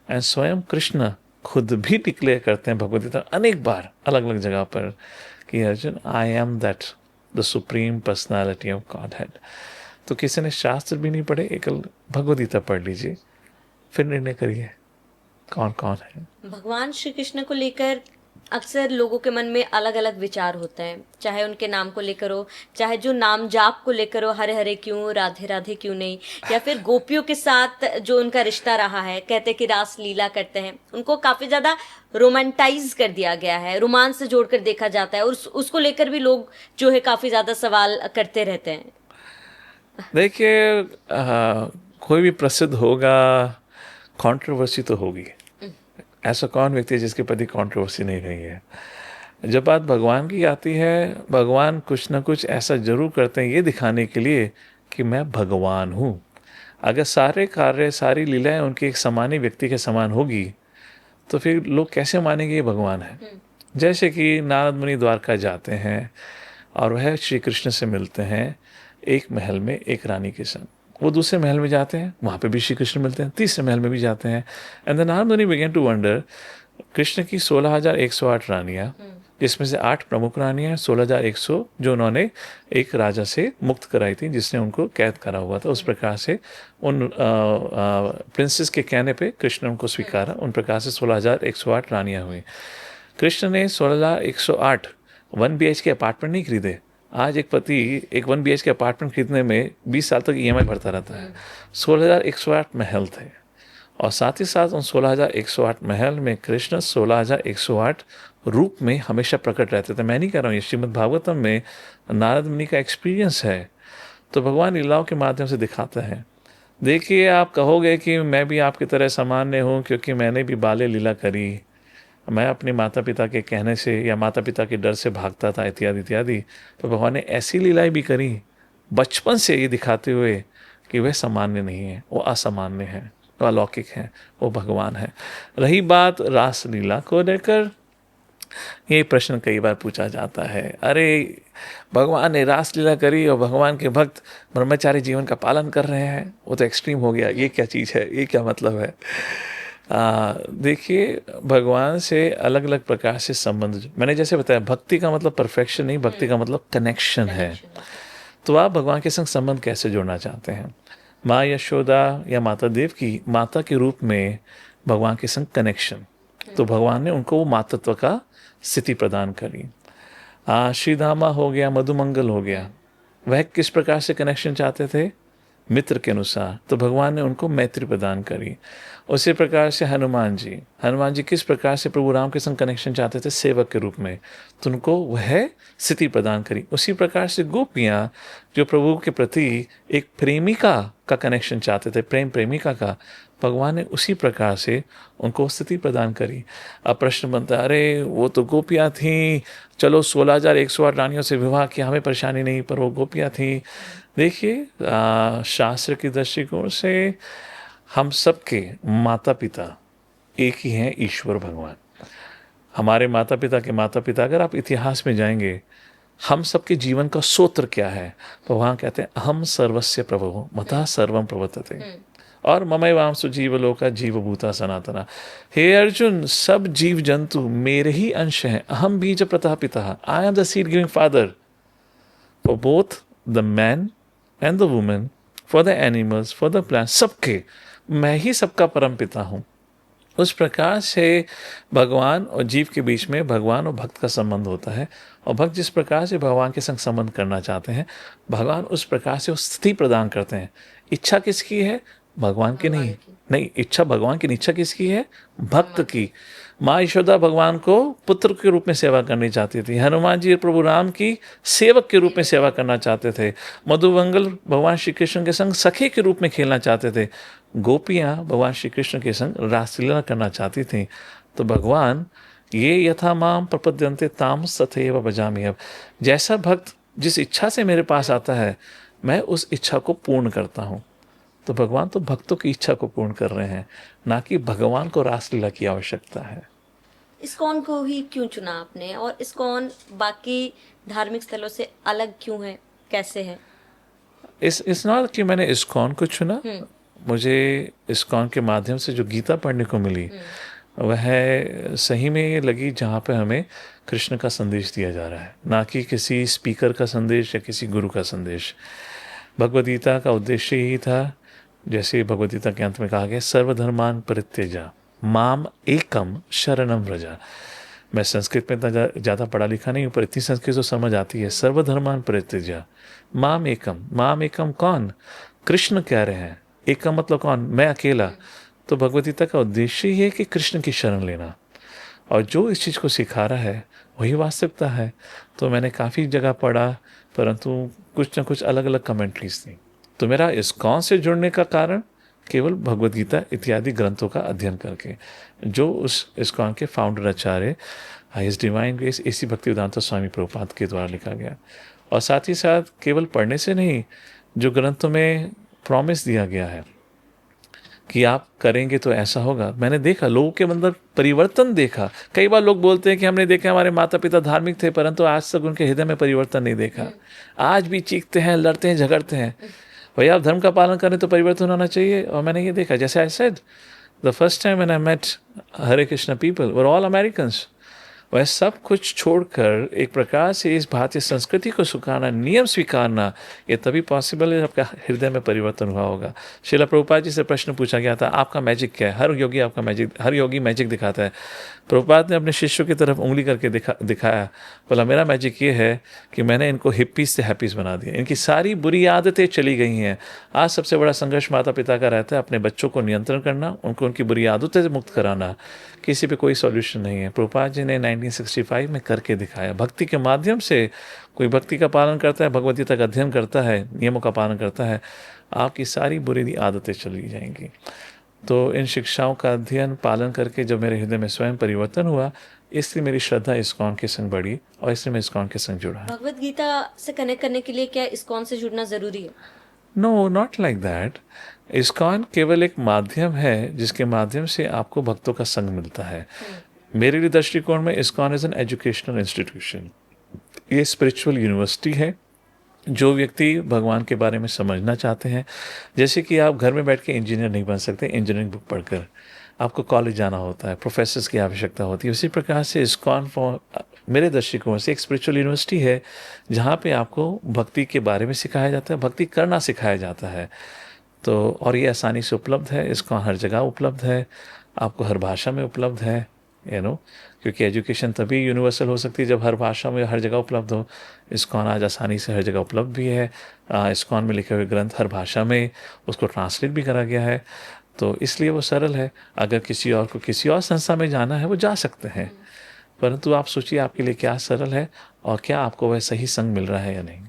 [SPEAKER 1] एंड स्वयं कृष्ण खुद भी डिक्लेयर करते हैं भगवद गीता अनेक बार अलग अलग जगह पर कि Arjun I am that the supreme personality of God head. तो किसी ने शास्त्र भी नहीं पढ़े, एकल भगवद गीता पढ़ लीजिए, फिर निर्णय करिए कौन कौन है।
[SPEAKER 2] भगवान श्री कृष्ण को लेकर अक्सर लोगों के मन में अलग अलग विचार होते हैं, चाहे उनके नाम को लेकर हो, चाहे जो नाम जाप को लेकर हो, हरे हरे क्यों, राधे राधे क्यों नहीं, या फिर गोपियों के साथ जो उनका रिश्ता रहा है, कहते कि रास लीला करते हैं, उनको काफ़ी ज़्यादा रोमांटाइज कर दिया गया है, रोमांस से जोड़कर देखा जाता है, और उसको लेकर भी लोग जो है काफ़ी ज़्यादा सवाल करते रहते हैं।
[SPEAKER 1] देखिए कोई भी प्रसिद्ध होगा, कंट्रोवर्सी तो होगी। ऐसा कौन व्यक्ति है जिसके प्रति कंट्रोवर्सी नहीं रही है? जब बात भगवान की आती है, भगवान कुछ ना कुछ ऐसा जरूर करते हैं ये दिखाने के लिए कि मैं भगवान हूँ। अगर सारे कार्य सारी लीलाएं उनके एक समान ही व्यक्ति के समान होगी तो फिर लोग कैसे मानेंगे ये भगवान है? जैसे कि नारद मुनि द्वारका जाते हैं और वह श्री कृष्ण से मिलते हैं एक महल में एक रानी के संग। वो दूसरे महल में जाते हैं, वहाँ पे भी श्री कृष्ण मिलते हैं, तीसरे महल में भी जाते हैं। एंड देन नारद मुनि बिगेन टू वंडर, कृष्ण की 16,108 रानियाँ जिसमें से 8 प्रमुख रानियां, 16,100 जो उन्होंने एक राजा से मुक्त कराई थी जिसने उनको कैद करा हुआ था। उस प्रकार से उन प्रिंसेस के कहने पे कृष्ण ने उनको स्वीकारा। उन प्रकार से 16,108 रानियां हुई। कृष्ण ने 16,108 1 BHK के अपार्टमेंट नहीं खरीदे। आज एक पति एक 1 BHK के अपार्टमेंट खरीदने में 20 साल तक EMI भरता रहता है। 16,108 महल थे और साथ ही साथ उन 16,108 महल में कृष्ण 16,108 रूप में हमेशा प्रकट रहते थे। मैं नहीं कह रहा हूँ, ये श्रीमद् भागवतम में नारद मुनि का एक्सपीरियंस है। तो भगवान लीलाओं के माध्यम से दिखाते हैं। देखिए, आप कहोगे कि मैं भी आपकी तरह सामान्य हूँ क्योंकि मैंने भी बाल्य लीला करी, मैं अपने माता पिता के कहने से या माता पिता के डर से भागता था इत्यादि इत्यादि। तो भगवान ने ऐसी लीलाएं भी करी बचपन से ये दिखाते हुए कि वह सामान्य नहीं है, वो असामान्य है, वो अलौकिक है, वो भगवान है। रही बात रास लीला को लेकर, ये प्रश्न कई बार पूछा जाता है, अरे भगवान ने रास लीला करी और भगवान के भक्त ब्रह्मचारी जीवन का पालन कर रहे हैं, वो तो एक्सट्रीम हो गया, ये क्या चीज़ है, ये क्या मतलब है। देखिए, भगवान से अलग अलग प्रकार से संबंध, मैंने जैसे बताया भक्ति का मतलब परफेक्शन नहीं, भक्ति का मतलब कनेक्शन है। तो आप भगवान के संग संबंध कैसे जोड़ना चाहते हैं? माँ यशोदा या माता देव की माता के रूप में भगवान के संग कनेक्शन, तो भगवान ने उनको वो मातृत्व का स्थिति प्रदान करी। श्रीधामा हो गया, मधुमंगल हो गया, वह किस प्रकार से कनेक्शन चाहते थे? मित्र के अनुसार, तो भगवान ने उनको मैत्री प्रदान करी। उसी प्रकार से हनुमान जी किस प्रकार से प्रभु राम के संग कनेक्शन चाहते थे? सेवक के रूप में, तो उनको वह स्थिति प्रदान करी। उसी प्रकार से गोपियाँ जो प्रभु के प्रति एक प्रेमिका का कनेक्शन चाहते थे, प्रेम प्रेमिका का, भगवान ने उसी प्रकार से उनको स्थिति प्रदान करी। अब प्रश्न बनता है, अरे वो तो गोपियाँ थीं, चलो 16,108 रानियों से विवाह किया, हमें परेशानी नहीं, पर वो गोपियाँ थीं। देखिए, शास्त्र के दृष्टिकोण से हम सबके माता पिता एक ही हैं, ईश्वर भगवान। हमारे माता पिता के माता पिता, अगर आप इतिहास में जाएंगे, हम सबके जीवन का सूत्र क्या है? तो वहाँ कहते हैं अहम सर्वस्य प्रभु मता सर्वम प्रवर्तते और ममैवांसु जीवलोका जीवभूता सनातना। हे अर्जुन, सब जीव जंतु मेरे ही अंश हैं। अहम बीज प्रतः पिता, I am the seed giving father for both the man and the women, for the animals, for the plant, सबके मैं ही सबका परम पिता हूँ। उस प्रकार से भगवान और जीव के बीच में भगवान और भक्त का संबंध होता है, और भक्त जिस प्रकार से भगवान के संग संबंध करना चाहते हैं, भगवान उस प्रकार से उस स्थिति प्रदान करते हैं। इच्छा किसकी है? भगवान की नहीं, इच्छा भगवान की, इच्छा किसकी है? भक्त की। माँ यशोदा भगवान को पुत्र के रूप में सेवा करनी चाहती थी। हनुमान जी प्रभु राम की सेवक के रूप में सेवा करना चाहते थे। मधुमंगल भगवान श्री कृष्ण के संग सखे के रूप में खेलना चाहते थे। गोपियाँ भगवान श्री कृष्ण के संग रासलीला करना चाहती थीं। तो भगवान ये यथा माम प्रपद्यन्ते ताम तथैव भजामि। अब जैसा भक्त जिस इच्छा से मेरे पास आता है, मैं उस इच्छा को पूर्ण करता हूँ। तो भगवान तो भक्तों की इच्छा को पूर्ण कर रहे हैं, ना कि भगवान को रासलीला की आवश्यकता है।
[SPEAKER 2] इस्कॉन को ही क्यों चुना आपने, और इस्कॉन बाकी धार्मिक स्थलों से अलग क्यों है, कैसे है?
[SPEAKER 1] इस नॉट कि मैंने इस्कॉन को चुना, मुझे इस्कॉन के माध्यम से जो गीता पढ़ने को मिली वह सही में ये लगी जहाँ पे हमें कृष्ण का संदेश दिया जा रहा है, ना कि किसी स्पीकर का संदेश या किसी गुरु का संदेश। भगवद गीता का उद्देश्य यही था, जैसे भगवद गीता के अंत में कहा गया, सर्वधर्मान परित्यजा माम एकम शरणम व्रजा। मैं संस्कृत में इतना ज़्यादा पढ़ा लिखा नहीं हूँ, पर इतनी संस्कृत तो समझ आती है। सर्वधर्मान परित्यजा माम एकम कौन? कृष्ण कह रहे हैं। एकम मतलब कौन? मैं अकेला। तो भगवद गीता का उद्देश्य ही है कि कृष्ण की शरण लेना, और जो इस चीज़ को सिखा रहा है वही वास्तविकता है। तो मैंने काफ़ी जगह पढ़ा, परंतु कुछ ना कुछ अलग अलग कमेंट्रीज थी। तो मेरा इस्कॉन से जुड़ने का कारण केवल भगवद गीता इत्यादि ग्रंथों का अध्ययन करके, जो उस इस्कॉन के फाउंडर आचार्य हिज डिवाइन ग्रेस एसी भक्तिवेदांता स्वामी प्रभुपाद के द्वारा लिखा गया। और साथ ही साथ केवल पढ़ने से नहीं, जो ग्रंथों में प्रॉमिस दिया गया है कि आप करेंगे तो ऐसा होगा, मैंने देखा, लोगों के अंदर परिवर्तन देखा। कई बार लोग बोलते हैं कि हमने देखा हमारे माता पिता धार्मिक थे, परंतु आज तक उनके हृदय में परिवर्तन नहीं देखा। आज भी चीखते हैं, लड़ते हैं, झगड़ते हैं। भैया, आप धर्म का पालन करें तो परिवर्तन होना चाहिए। और मैंने ये देखा, जैसे I said, the first time when I met Hare Krishna people were all Americans, वह सब कुछ छोड़कर एक प्रकार से इस भारतीय संस्कृति को स्वीकारना, नियम स्वीकारना, ये तभी पॉसिबल है आपका हृदय में परिवर्तन हुआ होगा। श्रील प्रभुपाद जी से प्रश्न पूछा गया था, आपका मैजिक क्या है? हर योगी मैजिक दिखाता है। प्रभुपाद ने अपने शिष्यों की तरफ उंगली करके दिखाया, बोला मेरा मैजिक ये है कि मैंने इनको हिप्पीज से हैप्पीज बना दिया, इनकी सारी बुरी आदतें चली गई हैं। आज सबसे बड़ा संघर्ष माता पिता का रहता है अपने बच्चों को नियंत्रण करना, उनको उनकी बुरी आदतों से मुक्त कराना। किसी पे कोई सॉल्यूशन नहीं है। प्रभुपाद जी ने 1965 में करके दिखाया। भक्ति के माध्यम से कोई भक्ति का पालन करता है, भगवद गीता का अध्ययन करता है, नियमों का पालन करता है, आपकी सारी बुरी आदतें चली जाएंगी। तो इन शिक्षाओं का अध्ययन पालन करके जब मेरे हृदय में स्वयं परिवर्तन हुआ, इसलिए मेरी श्रद्धा इस्कॉन के संग बढ़ी और इसलिए मैं इस्कॉन के संग जुड़ा।
[SPEAKER 2] भगवत गीता से कनेक्ट करने के लिए क्या इस्कॉन से जुड़ना जरूरी है?
[SPEAKER 1] No, not like that. ISKCON केवल एक माध्यम है जिसके माध्यम से आपको भक्तों का संग मिलता है। मेरे लिए दृष्टिकोण में ISKCON is an educational institution. ये स्पिरिचुअल यूनिवर्सिटी है। जो व्यक्ति भगवान के बारे में समझना चाहते हैं, जैसे कि आप घर में बैठ के इंजीनियर नहीं बन सकते इंजीनियरिंग बुक पढ़कर, आपको कॉलेज जाना होता है, प्रोफेसर्स की आवश्यकता होती है। उसी प्रकार से इस्कॉन मेरे दृष्टिकोण से एक स्पिरिचुअल यूनिवर्सिटी है जहाँ पे आपको भक्ति के बारे में सिखाया जाता है, भक्ति करना सिखाया जाता है। तो और ये आसानी से उपलब्ध है, इस्कॉन हर जगह उपलब्ध है, आपको हर भाषा में उपलब्ध है, क्योंकि एजुकेशन तभी यूनिवर्सल हो सकती है जब हर भाषा में हर जगह उपलब्ध हो। इस्कॉन आज आसानी से हर जगह उपलब्ध भी है। इस्कॉन में लिखे हुए ग्रंथ हर भाषा में उसको ट्रांसलेट भी करा गया है, तो इसलिए वो सरल है। अगर किसी और को किसी और संस्था में जाना है वो जा सकते हैं, परंतु आप सोचिए आपके लिए क्या सरल है और क्या आपको वह सही संग मिल रहा है या नहीं।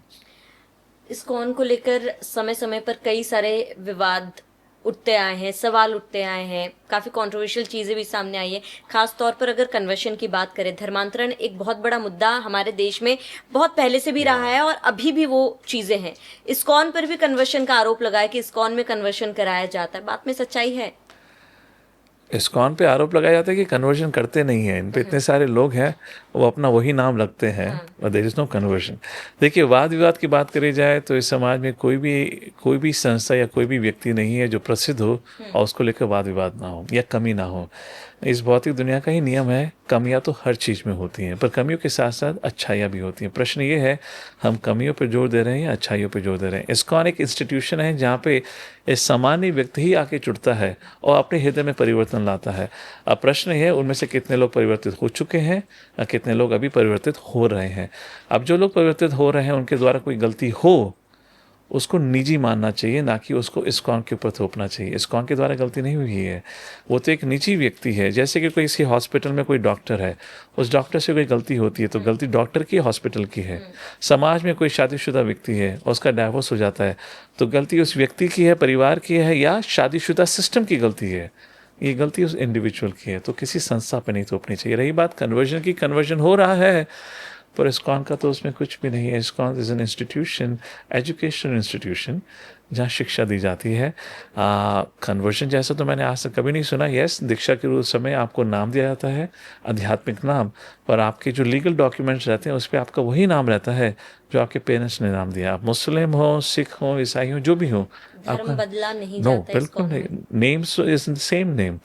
[SPEAKER 2] इस्कॉन को लेकर समय समय पर कई सारे विवाद उठते आए हैं, सवाल उठते आए हैं, काफ़ी कंट्रोवर्शियल चीज़ें भी सामने आई है। खास तौर पर अगर कन्वर्शन की बात करें, धर्मांतरण एक बहुत बड़ा मुद्दा हमारे देश में बहुत पहले से भी रहा है और अभी भी वो चीज़ें हैं। इस्कॉन पर भी कन्वर्शन का आरोप लगा है कि इस्कॉन में कन्वर्शन कराया जाता है, बात में सच्चाई है?
[SPEAKER 1] इस्कॉन पे आरोप लगाया जाता है कि कन्वर्जन करते नहीं हैं। इन पे इतने सारे लोग हैं, वो अपना वही नाम रखते हैं और देयर इज़ नो कन्वर्जन। देखिए, वाद विवाद की बात करी जाए तो इस समाज में कोई भी संस्था या कोई भी व्यक्ति नहीं है जो प्रसिद्ध हो और उसको लेकर वाद विवाद ना हो या कमी ना हो। इस भौतिक दुनिया का ही नियम है, कमियां तो हर चीज़ में होती हैं, पर कमियों के साथ साथ अच्छाइयाँ भी होती हैं। प्रश्न ये है, हम कमियों पर जोर दे रहे हैं या अच्छाइयों पर जोर दे रहे हैं। इस्कॉन एक इंस्टीट्यूशन है जहाँ पे इस सामान्य व्यक्ति ही आके जुड़ता है और अपने हृदय में परिवर्तन लाता है। अब प्रश्न ये है, उनमें से कितने लोग परिवर्तित हो चुके हैं या कितने लोग अभी परिवर्तित हो रहे हैं। अब जो लोग परिवर्तित हो रहे हैं उनके द्वारा कोई गलती हो, उसको निजी मानना चाहिए, ना कि उसको इस्कॉन के ऊपर थोपना चाहिए। इस्कॉन के द्वारा गलती नहीं हुई है, वो तो एक निजी व्यक्ति है। जैसे कि कोई किसी हॉस्पिटल में कोई डॉक्टर है, उस डॉक्टर से कोई गलती होती है तो गलती डॉक्टर की, हॉस्पिटल की है। समाज में कोई शादीशुदा व्यक्ति है और उसका डाइवोर्स हो जाता है तो गलती उस व्यक्ति की है, परिवार की है, या शादीशुदा सिस्टम की गलती है? ये गलती उस इंडिविजुअल की है, तो किसी संस्था पर नहीं थोपनी चाहिए। रही बात कन्वर्जन की, कन्वर्जन हो रहा है, पर इस्कॉन का तो उसमें कुछ भी नहीं है। ISKCON is an institution, educational institution, जहाँ शिक्षा दी जाती है। कन्वर्जन जैसा तो मैंने आज तक कभी नहीं सुना। यस, दीक्षा के समय आपको नाम दिया जाता है, आध्यात्मिक नाम, पर आपके जो लीगल डॉक्यूमेंट्स रहते हैं उस पर आपका वही नाम रहता है जो आपके पेरेंट्स ने नाम दिया। आप मुस्लिम हो, सिख हो, ईसाई हो, जो भी हो,
[SPEAKER 2] धर्म बदला नहीं
[SPEAKER 1] नो,
[SPEAKER 2] जाता
[SPEAKER 1] बिल्कुल नहीं। Names is the same name,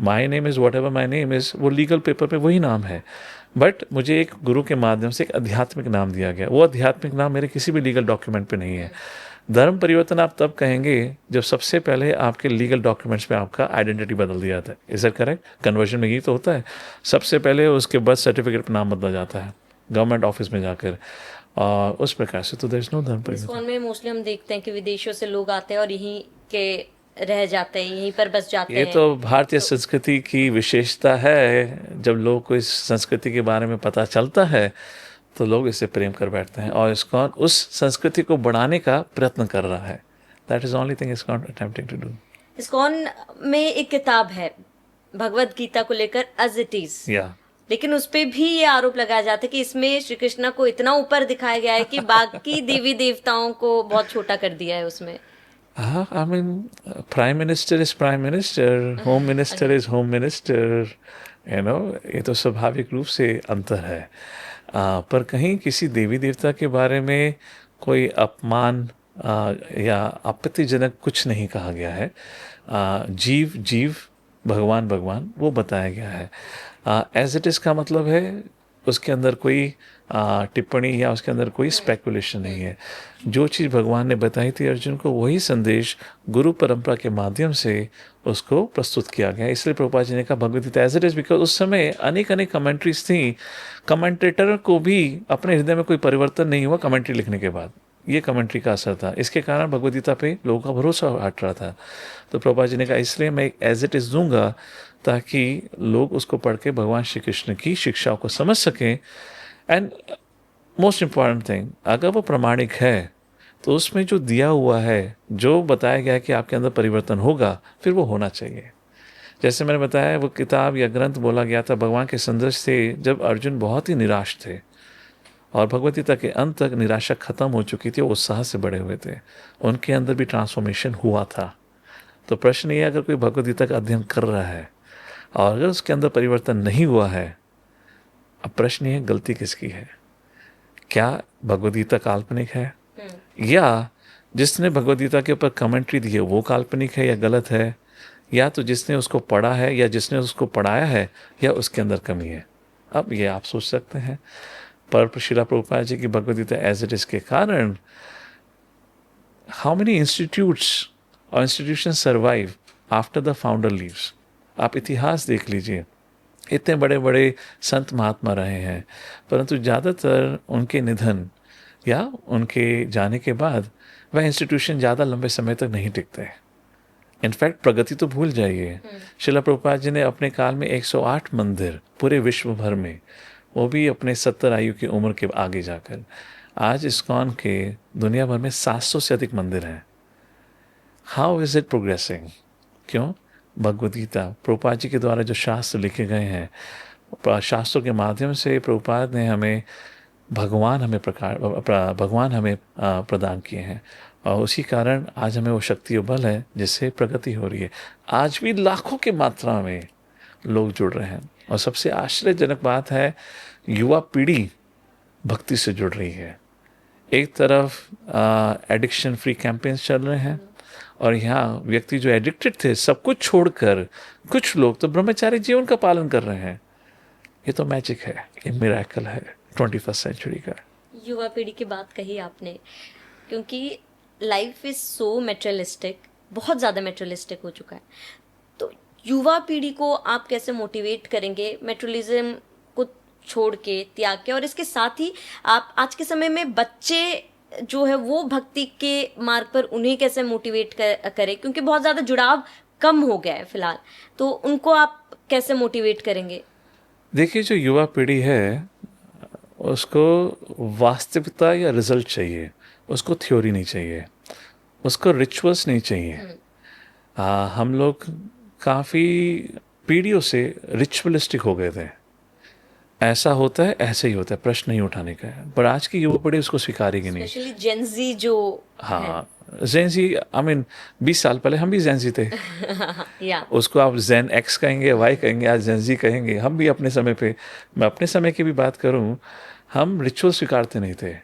[SPEAKER 1] my name is what ever my name is, वो लीगल पेपर पे वही नाम है। बट मुझे एक गुरु के माध्यम से एक आध्यात्मिक नाम दिया गया, वो आध्यात्मिक नाम मेरे किसी भी लीगल डॉक्यूमेंट पे नहीं है। धर्म परिवर्तन आप तब कहेंगे जब सबसे पहले आपके लीगल डॉक्यूमेंट्स में आपका आइडेंटिटी बदल दिया जाता है। Is that correct? कन्वर्जन में यही तो होता है, सबसे पहले उसके बर्थ सर्टिफिकेट पर नाम बदला जाता है गवर्नमेंट ऑफिस में जाकर, और उस प्रकार से तो देयर इज नो धर्म परिवर्तन।
[SPEAKER 2] इस्कॉन में मोस्टली हम देखते हैं कि विदेशों से लोग आते हैं और यहीं के रह जाते हैं, यहीं पर बस जाते हैं।
[SPEAKER 1] ये तो भारतीय संस्कृति की विशेषता है। जब लोग को इस संस्कृति के बारे में पता चलता है तो लोग इससे प्रेम कर बैठते हैं, और इस्कॉन उस संस्कृति को बढ़ाने का प्रयत्न कर रहा है। That is only thing ISKCON attempting to do.
[SPEAKER 2] ISKCON में एक किताब है भगवत गीता को लेकर, एज इट इज, लेकिन उस पे भी ये आरोप लगाया जाता है कि इसमें श्री कृष्ण को इतना ऊपर दिखाया गया है कि बाकी देवी देवताओं को बहुत छोटा कर दिया है उसमें।
[SPEAKER 1] I mean, Prime Minister is Prime Minister, Home Minister is Home Minister, ये तो स्वाभाविक रूप से अंतर है। पर कहीं किसी देवी देवता के बारे में कोई अपमान या आपत्तिजनक कुछ नहीं कहा गया है। जीव भगवान वो बताया गया है। एज इट इज़ का मतलब है उसके अंदर कोई टिप्पणी या उसके अंदर कोई स्पेकुलेशन नहीं है। जो चीज़ भगवान ने बताई थी अर्जुन को, वही संदेश गुरु परंपरा के माध्यम से उसको प्रस्तुत किया गया। इसलिए प्रभुपाद जी ने कहा Bhagavad Gita as it is, because उस समय अनेक अनेक कमेंट्रीज थी। कमेंटेटर को भी अपने हृदय में कोई परिवर्तन नहीं हुआ कमेंट्री लिखने के बाद। ये कमेंट्री का असर था, इसके कारण भगवद गीता पे लोगों का भरोसा हट रहा था। तो प्रभुपाद जी ने कहा इसलिए मैं एज इट इज दूंगा, ताकि लोग उसको पढ़ के भगवान श्री कृष्ण की शिक्षाओं को समझ सकें। एंड मोस्ट इम्पॉर्टेंट थिंग, अगर वो प्रामाणिक है तो उसमें जो दिया हुआ है, जो बताया गया है कि आपके अंदर परिवर्तन होगा, फिर वो होना चाहिए। जैसे मैंने बताया, वो किताब या ग्रंथ बोला गया था भगवान के संदेश से जब अर्जुन बहुत ही निराश थे और भगवद गीता के अंत तक निराशा खत्म हो चुकी थी, वो उत्साह से बढ़े हुए थे, उनके अंदर भी ट्रांसफॉर्मेशन हुआ था। तो प्रश्न ये, अगर कोई भगवद गीता का अध्ययन कर रहा है और अगर उसके अंदर परिवर्तन नहीं हुआ है, अब प्रश्न ये, गलती किसकी है? क्या भगवद गीता काल्पनिक है, या जिसने भगवद गीता के ऊपर कमेंट्री दी है वो काल्पनिक है या गलत है, या तो जिसने उसको पढ़ा है या जिसने उसको पढ़ाया है, या उसके अंदर कमी है? अब ये आप सोच सकते हैं। पर श्रीला प्रभुपाद जी की Bhagavad Gita as it is के कारण हाउ मेनी इंस्टीट्यूट्स और institution survive after the founder leaves? आप इतिहास देख लीजिए, इतने बड़े बड़े संत महात्मा रहे हैं, परंतु ज़्यादातर उनके निधन या उनके जाने के बाद वह इंस्टीट्यूशन ज़्यादा लंबे समय तक नहीं टिकते। इनफैक्ट प्रगति तो भूल जाइए, श्रीला प्रभुपाद जी ने अपने काल में 108 मंदिर पूरे विश्व भर में, वो भी अपने 70 आयु की उम्र के आगे जाकर। आज इस्कॉन के दुनिया भर में 700 से अधिक मंदिर हैं। How is it progressing? क्यों? भगवद गीता, प्रभुपाद जी के द्वारा जो शास्त्र लिखे गए हैं, शास्त्रों के माध्यम से प्रभुपाद ने हमें भगवान हमें प्रदान किए हैं, और उसी कारण आज हमें वो शक्ति और बल है जिससे प्रगति हो रही है। आज भी लाखों की मात्रा में लोग जुड़ रहे हैं, और सबसे आश्चर्यजनक बात है, युवा पीढ़ी भक्ति से जुड़ रही है। एक तरफ एडिक्शन फ्री कैंपेन्स चल रहे हैं, और यहाँ व्यक्ति जो एडिक्टेड थे सब कुछ छोड़कर कुछ लोग तो ब्रह्मचारी जीवन का पालन कर रहे हैं। ये तो मैजिक है, ये मिरेकल है 21st सेंचुरी का।
[SPEAKER 2] युवा पीढ़ी की बात कही आपने, क्योंकि लाइफ इज सो मेटेरियलिस्टिक, बहुत ज़्यादा मेटेरियलिस्टिक हो चुका है। तो युवा पीढ़ी को आप कैसे मोटिवेट करेंगे मेटेरियलिज्म को छोड़ के, त्याग के, और इसके साथ ही आप आज के समय में बच्चे जो है वो भक्ति के मार्ग पर उन्हें कैसे मोटिवेट करें, क्योंकि बहुत ज़्यादा जुड़ाव कम हो गया है फिलहाल, तो उनको आप कैसे मोटिवेट करेंगे?
[SPEAKER 1] देखिए, जो युवा पीढ़ी है उसको वास्तविकता या रिजल्ट चाहिए, उसको थ्योरी नहीं चाहिए, उसको रिचुअल्स नहीं चाहिए। हम लोग काफ़ी पीढ़ियों से रिचुअलिस्टिक हो गए थे, ऐसा होता है ऐसे ही होता है, प्रश्न नहीं उठाने का है। पर आज की युवा पीढ़ी उसको स्वीकारेगी नहीं।
[SPEAKER 2] स्पेशली जेन ज़ी जो
[SPEAKER 1] हाँ, जेन ज़ी, आई मीन 20 साल पहले हम भी जेन ज़ी थे।
[SPEAKER 2] या
[SPEAKER 1] उसको आप जेन एक्स कहेंगे, वाई कहेंगे, आज जेन ज़ी कहेंगे। हम भी अपने समय पे, मैं अपने समय की भी बात करूं, हम रिचुअल स्वीकारते नहीं थे।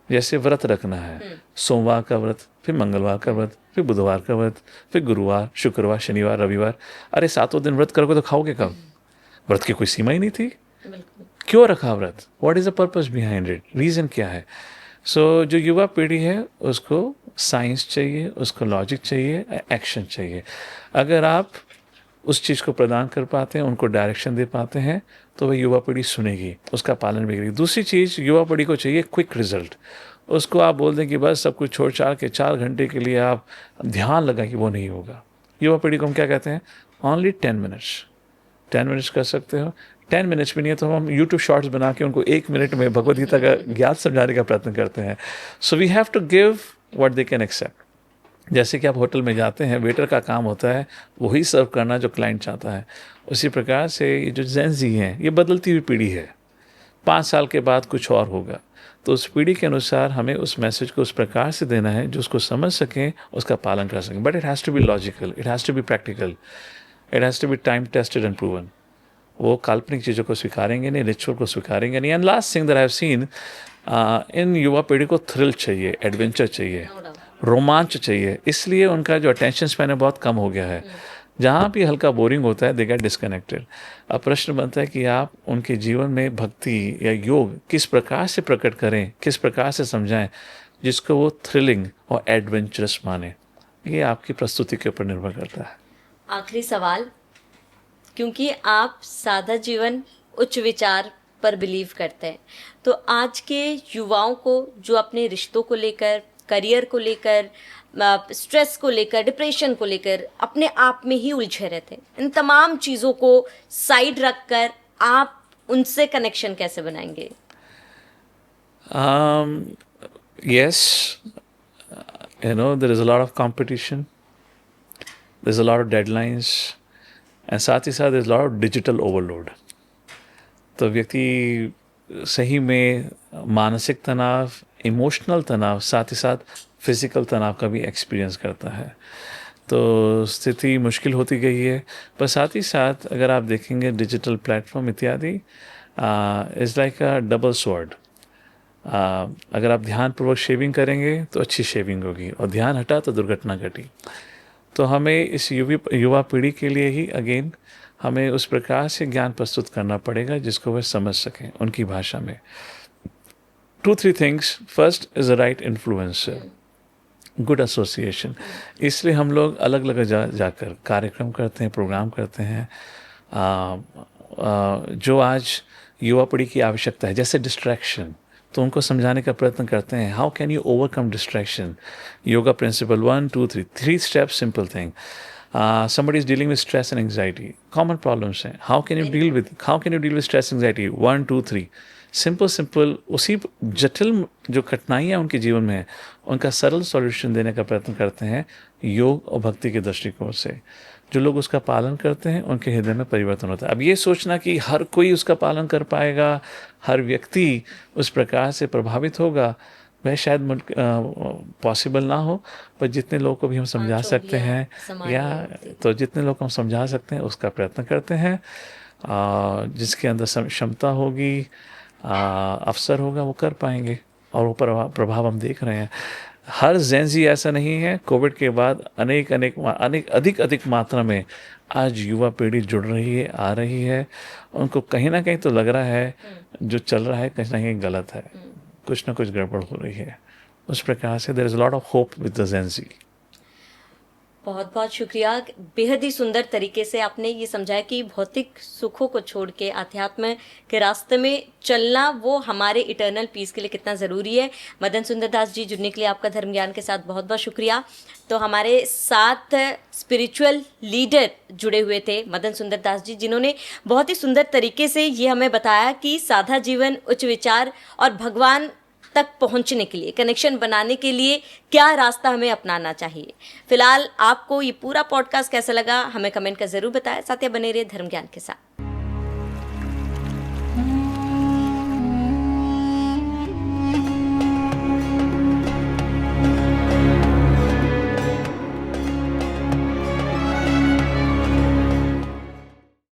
[SPEAKER 1] जैसे व्रत रखना है, सोमवार का व्रत, फिर मंगलवार का व्रत, फिर बुधवार का व्रत, फिर गुरुवार, शुक्रवार, शनिवार, रविवार। अरे 7 दिन व्रत करोगे तो खाओगे कब? व्रत की कोई सीमा ही नहीं थी। क्यों रखा व्रत? What is the purpose behind it? Reason क्या है? सो जो युवा पीढ़ी है उसको साइंस चाहिए, उसको लॉजिक चाहिए, एक्शन चाहिए। अगर आप उस चीज़ को प्रदान कर पाते हैं, उनको डायरेक्शन दे पाते हैं, तो वह युवा पीढ़ी सुनेगी, उसका पालन भी करेगी। दूसरी चीज़, युवा पीढ़ी को चाहिए क्विक रिजल्ट। उसको आप बोल दें कि बस सब कुछ छोड़ छाड़ के 4 घंटे के लिए आप ध्यान लगाएं, कि वो नहीं होगा। युवा पीढ़ी को हम क्या कहते हैं? Only 10 minutes. 10 मिनट्स कर सकते हो, 10 मिनट्स भी नहीं है तो हम यूट्यूब शॉर्ट्स बना के उनको 1 मिनट में भगवद गीता का ज्ञान समझाने का प्रयत्न करते हैं। So we have to give what they can accept. जैसे कि आप होटल में जाते हैं, वेटर का काम होता है वही सर्व करना जो क्लाइंट चाहता है। उसी प्रकार से ये जो जेन ज़ी हैं, ये बदलती हुई पीढ़ी है। 5 साल के बाद कुछ और होगा, तो उस पीढ़ी के अनुसार हमें उस मैसेज को उस प्रकार से देना है जो उसको समझ सकें, उसका पालन कर सकें। But it has to be logical, it has to be practical, it has to be time tested and proven. वो काल्पनिक चीज़ों को स्वीकारेंगे नहीं, रिचुअल को स्वीकारेंगे नहीं। And last thing that I have seen, इन युवा पीढ़ी को थ्रिल चाहिए, एडवेंचर चाहिए, रोमांच चाहिए। इसलिए उनका जो अटेंशन स्पैन है बहुत कम हो गया है। जहाँ भी हल्का बोरिंग होता है दे गेट डिस्कनेक्टेड। अब प्रश्न बनता है कि आप उनके जीवन में भक्ति या योग किस प्रकार से प्रकट करें, किस प्रकार से समझाएं जिसको वो थ्रिलिंग और एडवेंचरस माने। ये आपकी प्रस्तुति के ऊपर निर्भर करता है।
[SPEAKER 2] आखिरी सवाल, क्योंकि आप सादा जीवन उच्च विचार पर बिलीव करते हैं, तो आज के युवाओं को जो अपने रिश्तों को लेकर, करियर को लेकर, स्ट्रेस को लेकर, डिप्रेशन को लेकर अपने आप में ही उलझे रहते हैं, इन तमाम चीज़ों को साइड रखकर आप उनसे कनेक्शन कैसे बनाएंगे?
[SPEAKER 1] Yes, there is a lot of competition, there's a lot of deadlines, and साथ ही साथ there's a lot of digital overload. तो व्यक्ति सही में मानसिक तनाव, इमोशनल तनाव, साथ ही साथ फिजिकल तनाव का भी एक्सपीरियंस करता है। तो स्थिति मुश्किल होती गई है। पर साथ ही साथ अगर आप देखेंगे डिजिटल प्लेटफॉर्म इत्यादि is like a double sword. अगर आप ध्यानपूर्वक शेविंग करेंगे तो अच्छी शेविंग होगी, और ध्यान हटा तो दुर्घटना घटी। तो हमें इस युवा पीढ़ी के लिए ही अगेन हमें उस प्रकार से ज्ञान प्रस्तुत करना पड़ेगा जिसको वह समझ सकें उनकी भाषा में। 2-3 things. First is a right influencer, good association. इसलिए हम लोग अलग अलग जाकर कार्यक्रम करते हैं, प्रोग्राम करते हैं जो आज युवा पीढ़ी की आवश्यकता है। जैसे डिस्ट्रैक्शन, तो उनको समझाने का प्रयत्न करते हैं, how can you overcome distraction. Yoga principle 1 2 3 steps, simple thing. somebody is dealing with stress and anxiety, common problems हैं, how can you deal with stress anxiety, 1 2 3 simple उसी जटिल जो कठिनाइयाँ उनके जीवन में है उनका सरल सॉल्यूशन देने का प्रयत्न करते हैं योग और भक्ति के दृष्टिकोण से। जो लोग उसका पालन करते हैं उनके हृदय में परिवर्तन होता है। अब ये सोचना कि हर कोई उसका पालन कर पाएगा, हर व्यक्ति उस प्रकार से प्रभावित होगा, वह शायद पॉसिबल ना हो। पर जितने लोगों को भी हम समझा सकते हैं या तो जितने लोग हम समझा सकते हैं उसका प्रयत्न करते हैं। जिसके अंदर क्षमता होगी, अवसर होगा, वो कर पाएंगे, और वो प्रभाव हम देख रहे हैं। हर जेंजी ऐसा नहीं है। कोविड के बाद अधिक मात्रा में आज युवा पीढ़ी जुड़ रही है, आ रही है। उनको कहीं ना कहीं तो लग रहा है जो चल रहा है कहीं ना कहीं गलत है, कुछ ना कुछ गड़बड़ हो रही है। उस प्रकार से there is a lot of hope with the Gen Z.
[SPEAKER 2] बहुत बहुत शुक्रिया। बेहद ही सुंदर तरीके से आपने ये समझाया कि भौतिक सुखों को छोड़ के आध्यात्म के रास्ते में चलना वो हमारे इटर्नल पीस के लिए कितना ज़रूरी है। मदन सुंदर दास जी, जुड़ने के लिए आपका धर्म ज्ञान के साथ बहुत बहुत शुक्रिया। तो हमारे साथ स्पिरिचुअल लीडर जुड़े हुए थे मदन सुंदर दास जी, जिन्होंने बहुत ही सुंदर तरीके से ये हमें बताया कि सादा जीवन, उच्च विचार और भगवान तक पहुंचने के लिए, कनेक्शन बनाने के लिए क्या रास्ता हमें अपनाना चाहिए। फिलहाल आपको ये पूरा पॉडकास्ट कैसा लगा हमें कमेंट कर ज़रूर बताएं। साथ ही बने रहिए धर्म ज्ञान के साथ।